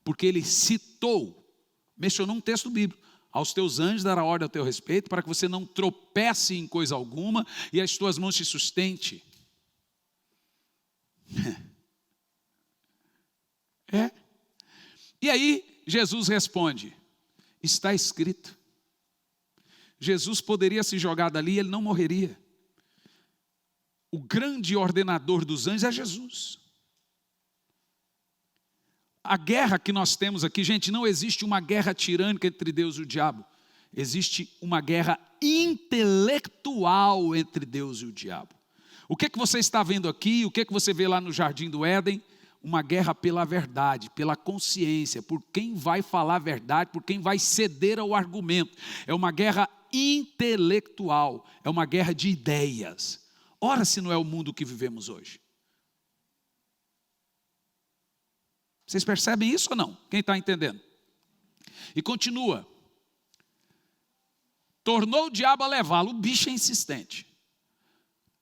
porque ele citou, mencionou um texto bíblico. Aos teus anjos dará ordem ao teu respeito, para que você não tropece em coisa alguma e as tuas mãos te sustentem. E aí Jesus responde, está escrito. Jesus poderia se jogar dali e ele não morreria. O grande ordenador dos anjos é Jesus. A guerra que nós temos aqui, gente, não existe uma guerra tirânica entre Deus e o diabo. Existe uma guerra intelectual entre Deus e o diabo. O que você está vendo aqui, o que você vê lá no Jardim do Éden? Uma guerra pela verdade, pela consciência, por quem vai falar a verdade, por quem vai ceder ao argumento. É uma guerra intelectual, é uma guerra de ideias. Ora, se não é o mundo que vivemos hoje. Vocês percebem isso ou não? Quem está entendendo? E continua. Tornou o diabo a levá-lo, o bicho é insistente.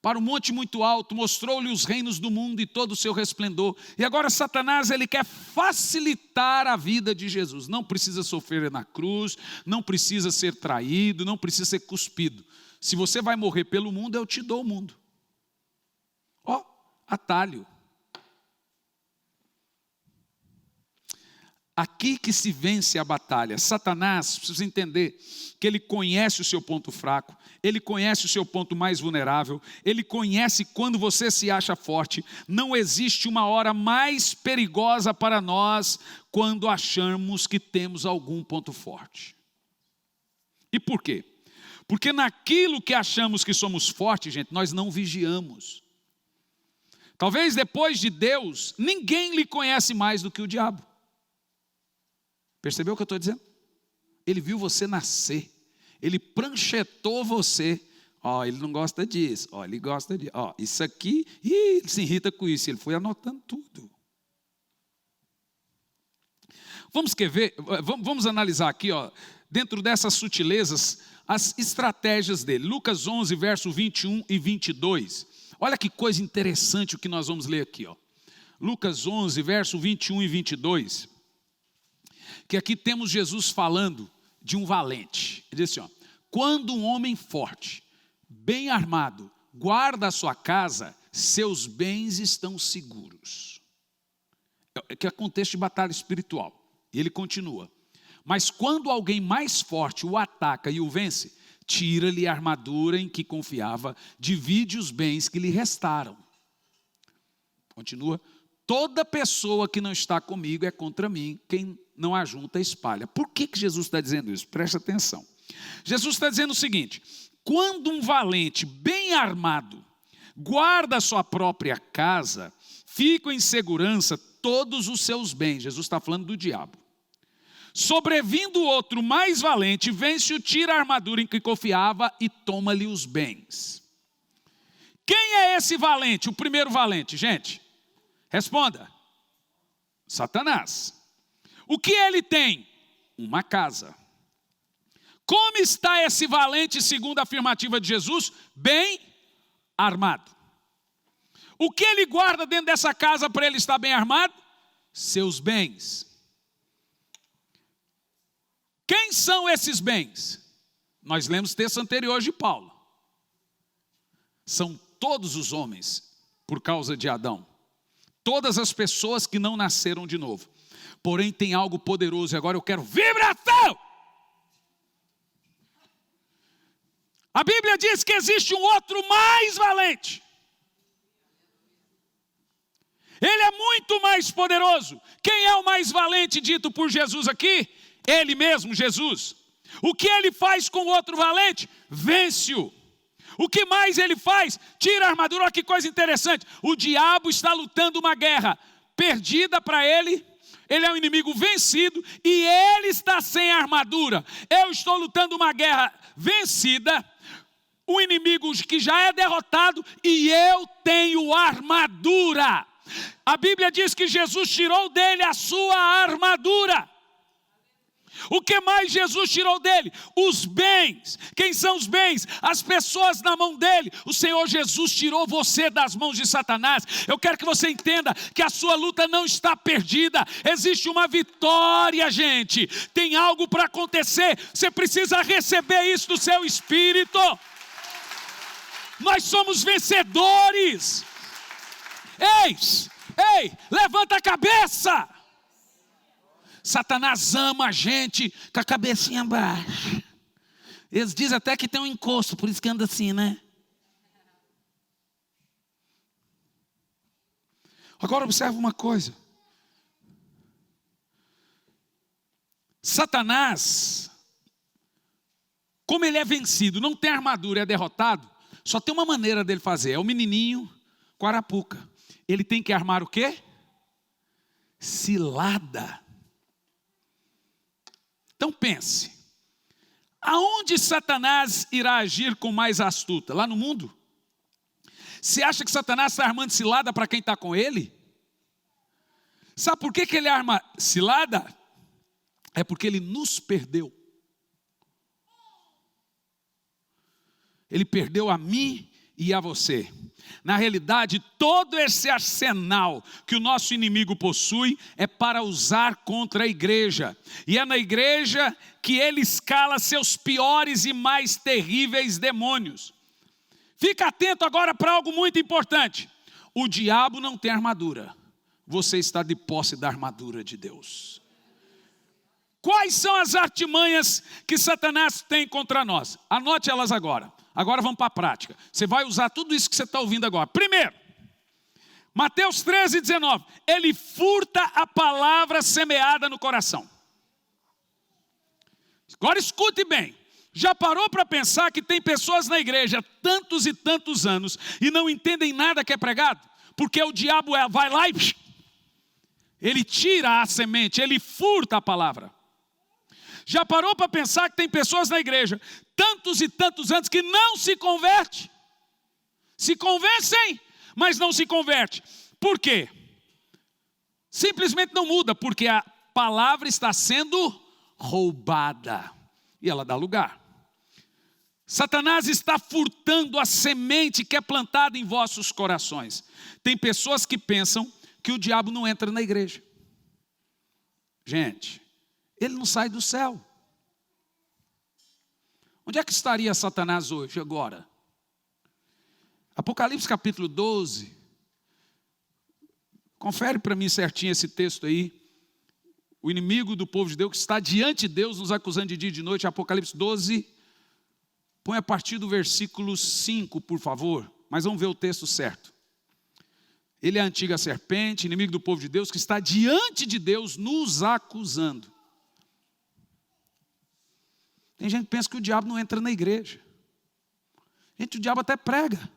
Para um monte muito alto, mostrou-lhe os reinos do mundo e todo o seu resplendor. E agora Satanás, ele quer facilitar a vida de Jesus. Não precisa sofrer na cruz, não precisa ser traído, não precisa ser cuspido. Se você vai morrer pelo mundo, eu te dou o mundo. Ó, atalho. Aqui que se vence a batalha. Satanás, precisa entender que ele conhece o seu ponto fraco, ele conhece o seu ponto mais vulnerável, ele conhece quando você se acha forte. Não existe uma hora mais perigosa para nós quando achamos que temos algum ponto forte. E por quê? Porque naquilo que achamos que somos fortes, gente, nós não vigiamos. Talvez depois de Deus, ninguém lhe conhece mais do que o diabo. Percebeu o que eu estou dizendo? Ele viu você nascer, ele pranchetou você. Ó, ele não gosta disso, ó, ele gosta disso, ó, isso aqui, ele se irrita com isso, ele foi anotando tudo. Vamos analisar aqui, ó, dentro dessas sutilezas, as estratégias dele. Lucas 11, verso 21 e 22. Olha que coisa interessante o que nós vamos ler aqui, ó. Lucas 11, verso 21 e 22. Que aqui temos Jesus falando de um valente. Ele diz assim, ó, quando um homem forte, bem armado, guarda a sua casa, seus bens estão seguros. Que é contexto de batalha espiritual. E ele continua, mas quando alguém mais forte o ataca e o vence, tira-lhe a armadura em que confiava, divide os bens que lhe restaram. Continua, toda pessoa que não está comigo é contra mim, quem não ajunta espalha. Por que Jesus está dizendo isso? Presta atenção. Jesus está dizendo o seguinte, quando um valente bem armado guarda a sua própria casa, ficam em segurança todos os seus bens. Jesus está falando do diabo. Sobrevindo outro mais valente, vence-o, tira a armadura em que confiava e toma-lhe os bens. Quem é esse valente? O primeiro valente, gente? Responda. Satanás. O que ele tem? Uma casa. Como está esse valente, segundo a afirmativa de Jesus? Bem armado. O que ele guarda dentro dessa casa para ele estar bem armado? Seus bens. Quem são esses bens? Nós lemos o texto anterior de Paulo. São todos os homens, por causa de Adão. Todas as pessoas que não nasceram de novo. Porém tem algo poderoso, e agora eu quero vibração! A Bíblia diz que existe um outro mais valente. Ele é muito mais poderoso. Quem é o mais valente dito por Jesus aqui? Ele mesmo, Jesus. O que ele faz com o outro valente? Vence-o. O que mais ele faz? Tira a armadura. Olha que coisa interessante. O diabo está lutando uma guerra perdida para ele. Ele é um inimigo vencido e ele está sem armadura. Eu estou lutando uma guerra vencida. Um inimigo que já é derrotado e eu tenho armadura. A Bíblia diz que Jesus tirou dele a sua armadura. O que mais Jesus tirou dele? Os bens. Quem são os bens? As pessoas na mão dele. O Senhor Jesus tirou você das mãos de Satanás. Eu quero que você entenda que a sua luta não está perdida. Existe uma vitória, gente. Tem algo para acontecer. Você precisa receber isso do seu espírito. Nós somos vencedores. Ei, levanta a cabeça. Satanás ama a gente com a cabecinha baixa. Eles dizem até que tem um encosto, por isso que anda assim, né? Agora observa uma coisa. Satanás, como ele é vencido, não tem armadura, é derrotado, só tem uma maneira dele fazer, é o menininho com a arapuca. Ele tem que armar o quê? Cilada. Então pense, aonde Satanás irá agir com mais astuta? Lá no mundo? Você acha que Satanás está armando cilada para quem está com ele? Sabe por que ele arma cilada? É porque ele nos perdeu. Ele perdeu a mim e a você. Na realidade, todo esse arsenal que o nosso inimigo possui é para usar contra a igreja. E é na igreja que ele escala seus piores e mais terríveis demônios. Fica atento agora para algo muito importante. O diabo não tem armadura. Você está de posse da armadura de Deus. Quais são as artimanhas que Satanás tem contra nós? Anote elas agora. Agora vamos para a prática. Você vai usar tudo isso que você está ouvindo agora. Primeiro, Mateus 13:19. Ele furta a palavra semeada no coração. Agora escute bem. Já parou para pensar que tem pessoas na igreja tantos e tantos anos e não entendem nada que é pregado? Porque o diabo vai lá e ele tira a semente, ele furta a palavra. Já parou para pensar que tem pessoas na igreja, tantos e tantos anos, que não se converte? Se convencem, mas não se converte. Por quê? Simplesmente não muda, porque a palavra está sendo roubada. E ela dá lugar. Satanás está furtando a semente que é plantada em vossos corações. Tem pessoas que pensam que o diabo não entra na igreja. Gente, ele não sai do céu. Onde é que estaria Satanás hoje, agora? Apocalipse capítulo 12. Confere para mim certinho esse texto aí. O inimigo do povo de Deus que está diante de Deus, nos acusando de dia e de noite. Apocalipse 12. Põe a partir do versículo 5, por favor. Mas vamos ver o texto certo. Ele é a antiga serpente, inimigo do povo de Deus, que está diante de Deus nos acusando. Tem gente que pensa que o diabo não entra na igreja. Gente, o diabo até prega.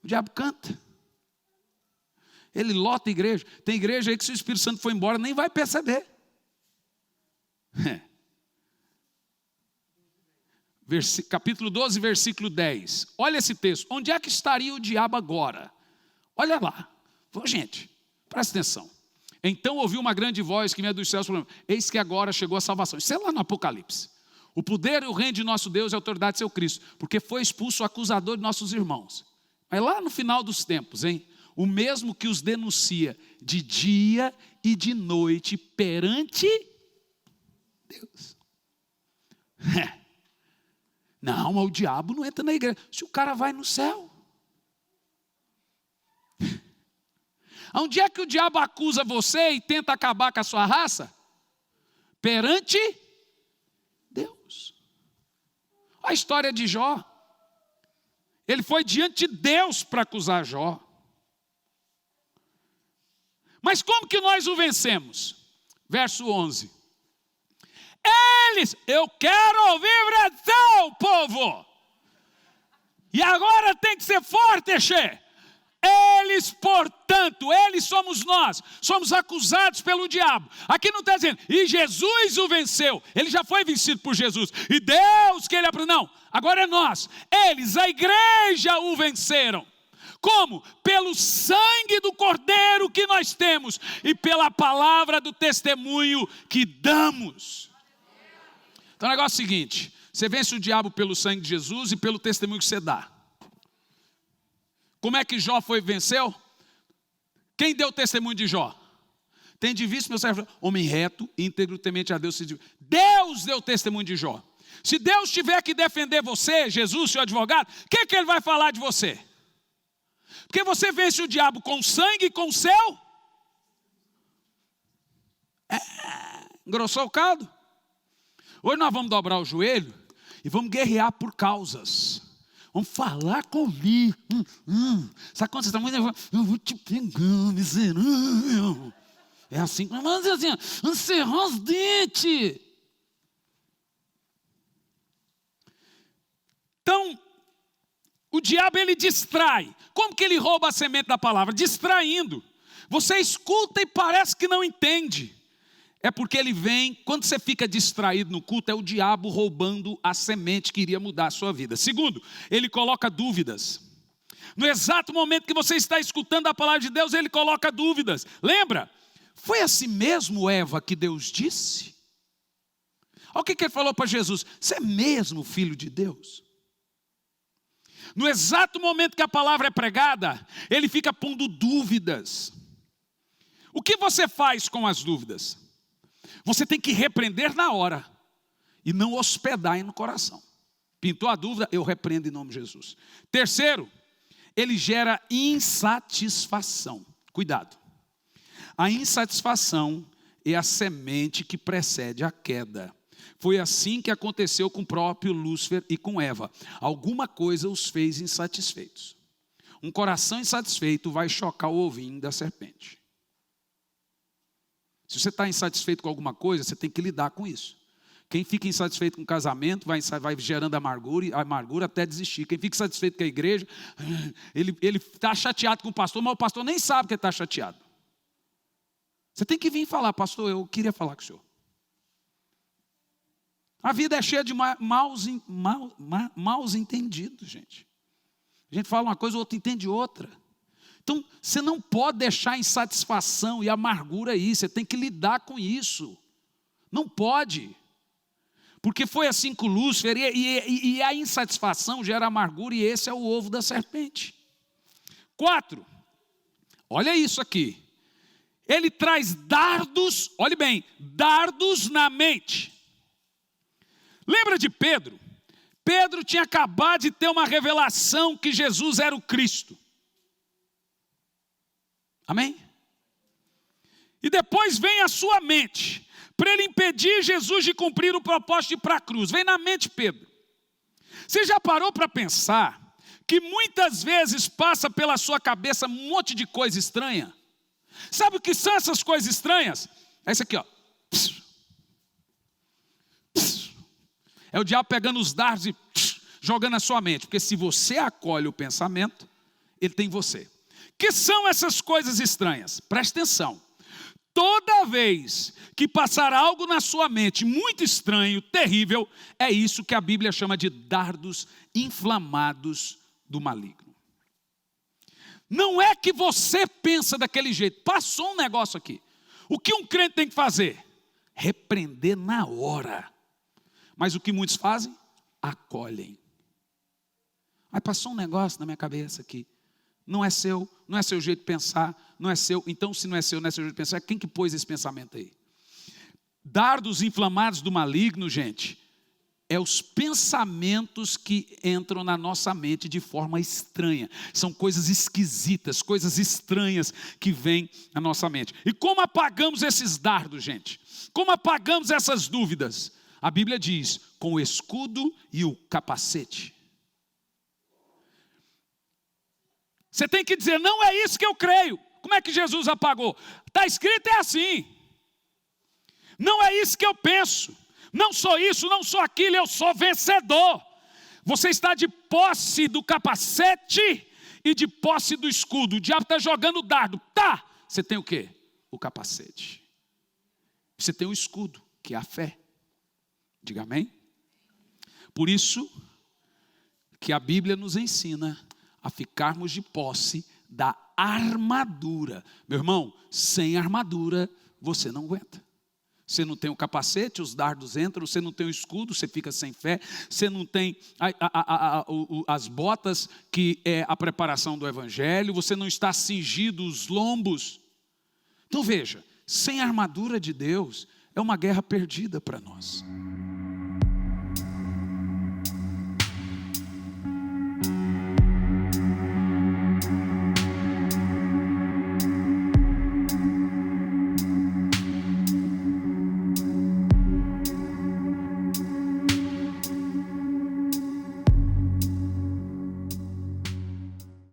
O diabo canta. Ele lota a igreja. Tem igreja aí que se o Espírito Santo for embora, nem vai perceber. Capítulo 12, versículo 10. Olha esse texto. Onde é que estaria o diabo agora? Olha lá. Gente, presta atenção. Então ouviu uma grande voz que vinha dos céus, falando: eis que agora chegou a salvação. Isso é lá no Apocalipse. O poder e o reino de nosso Deus e a autoridade de seu Cristo, porque foi expulso o acusador de nossos irmãos. Mas lá no final dos tempos, hein? O mesmo que os denuncia de dia e de noite perante Deus. Não, o diabo não entra na igreja. Se o cara vai no céu. Onde é que o diabo acusa você e tenta acabar com a sua raça? Perante Deus. A história de Jó. Ele foi diante de Deus para acusar Jó. Mas como que nós o vencemos? Verso 11. Eu quero ouvir vibração, povo. E agora tem que ser forte, che. Portanto, eles somos nós, somos acusados pelo diabo. Aqui não está dizendo, e Jesus o venceu, ele já foi vencido por Jesus, e Deus que ele aprendeu. Não, agora é nós, eles, a igreja o venceram. Como? Pelo sangue do Cordeiro que nós temos e pela palavra do testemunho que damos. Então o negócio é o seguinte: você vence o diabo pelo sangue de Jesus e pelo testemunho que você dá. Como é que Jó venceu? Quem deu o testemunho de Jó? Tende visto meu servo, homem reto, íntegro, temente a Deus. Deus deu o testemunho de Jó. Se Deus tiver que defender você, Jesus, seu advogado, o que ele vai falar de você? Porque você vence o diabo com sangue e com o seu. Engrossou o caldo? Hoje nós vamos dobrar o joelho e vamos guerrear por causas. Vamos falar comigo. Sabe quando você está muito nervoso? Eu vou te pegar, miserável. É assim, mas assim, encerrar os dentes. Então, o diabo ele distrai. Como que ele rouba a semente da palavra? Distraindo. Você escuta e parece que não entende. É porque ele vem, quando você fica distraído no culto, é o diabo roubando a semente que iria mudar a sua vida. Segundo, ele coloca dúvidas. No exato momento que você está escutando a palavra de Deus, ele coloca dúvidas. Lembra? Foi assim mesmo, Eva, que Deus disse? Olha o que ele falou para Jesus: você é mesmo filho de Deus? No exato momento que a palavra é pregada, ele fica pondo dúvidas. O que você faz com as dúvidas? Você tem que repreender na hora e não hospedar no coração. Pintou a dúvida, eu repreendo em nome de Jesus. Terceiro, ele gera insatisfação. Cuidado. A insatisfação é a semente que precede a queda. Foi assim que aconteceu com o próprio Lúcifer e com Eva. Alguma coisa os fez insatisfeitos. Um coração insatisfeito vai chocar o ovinho da serpente. Se você está insatisfeito com alguma coisa, você tem que lidar com isso. Quem fica insatisfeito com o casamento vai gerando amargura até desistir. Quem fica insatisfeito com a igreja, ele está chateado com o pastor, mas o pastor nem sabe que ele está chateado. Você tem que vir falar: pastor, eu queria falar com o senhor. A vida é cheia de maus entendidos, gente. A gente fala uma coisa, o outro entende outra. Então, você não pode deixar a insatisfação e a amargura aí. Você tem que lidar com isso. Não pode. Porque foi assim com Lúcifer. E a insatisfação gera amargura. E esse é o ovo da serpente. 4. Olha isso aqui. Ele traz dardos, olhe bem, dardos na mente. Lembra de Pedro? Pedro tinha acabado de ter uma revelação que Jesus era o Cristo. Amém? E depois vem a sua mente, para ele impedir Jesus de cumprir o propósito de ir para a cruz. Vem na mente, Pedro. Você já parou para pensar que muitas vezes passa pela sua cabeça um monte de coisa estranha? Sabe o que são essas coisas estranhas? É isso aqui, ó. É o diabo pegando os dardos e jogando na sua mente. Porque se você acolhe o pensamento, ele tem você. Que são essas coisas estranhas? Presta atenção. Toda vez que passar algo na sua mente muito estranho, terrível, é isso que a Bíblia chama de dardos inflamados do maligno. Não é que você pensa daquele jeito. Passou um negócio aqui. O que um crente tem que fazer? Repreender na hora. Mas o que muitos fazem? Acolhem. Aí passou um negócio na minha cabeça aqui. Não é seu jeito de pensar, não é seu. Então, se não é seu jeito de pensar, quem que pôs esse pensamento aí? Dardos inflamados do maligno, gente, é os pensamentos que entram na nossa mente de forma estranha. São coisas esquisitas, coisas estranhas que vêm na nossa mente. E como apagamos esses dardos, gente? Como apagamos essas dúvidas? A Bíblia diz, com o escudo e o capacete. Você tem que dizer, não é isso que eu creio. Como é que Jesus apagou? Está escrito, é assim. Não é isso que eu penso. Não sou isso, não sou aquilo, eu sou vencedor. Você está de posse do capacete e de posse do escudo. O diabo está jogando o dardo. Tá! Você tem o quê? O capacete. Você tem o escudo, que é a fé. Diga amém. Por isso que a Bíblia nos ensina a ficarmos de posse da armadura. Meu irmão, sem armadura você não aguenta. Você não tem o capacete, os dardos entram, você não tem o escudo, você fica sem fé, você não tem as botas, que é a preparação do evangelho, você não está cingido os lombos. Então veja, sem a armadura de Deus, é uma guerra perdida para nós.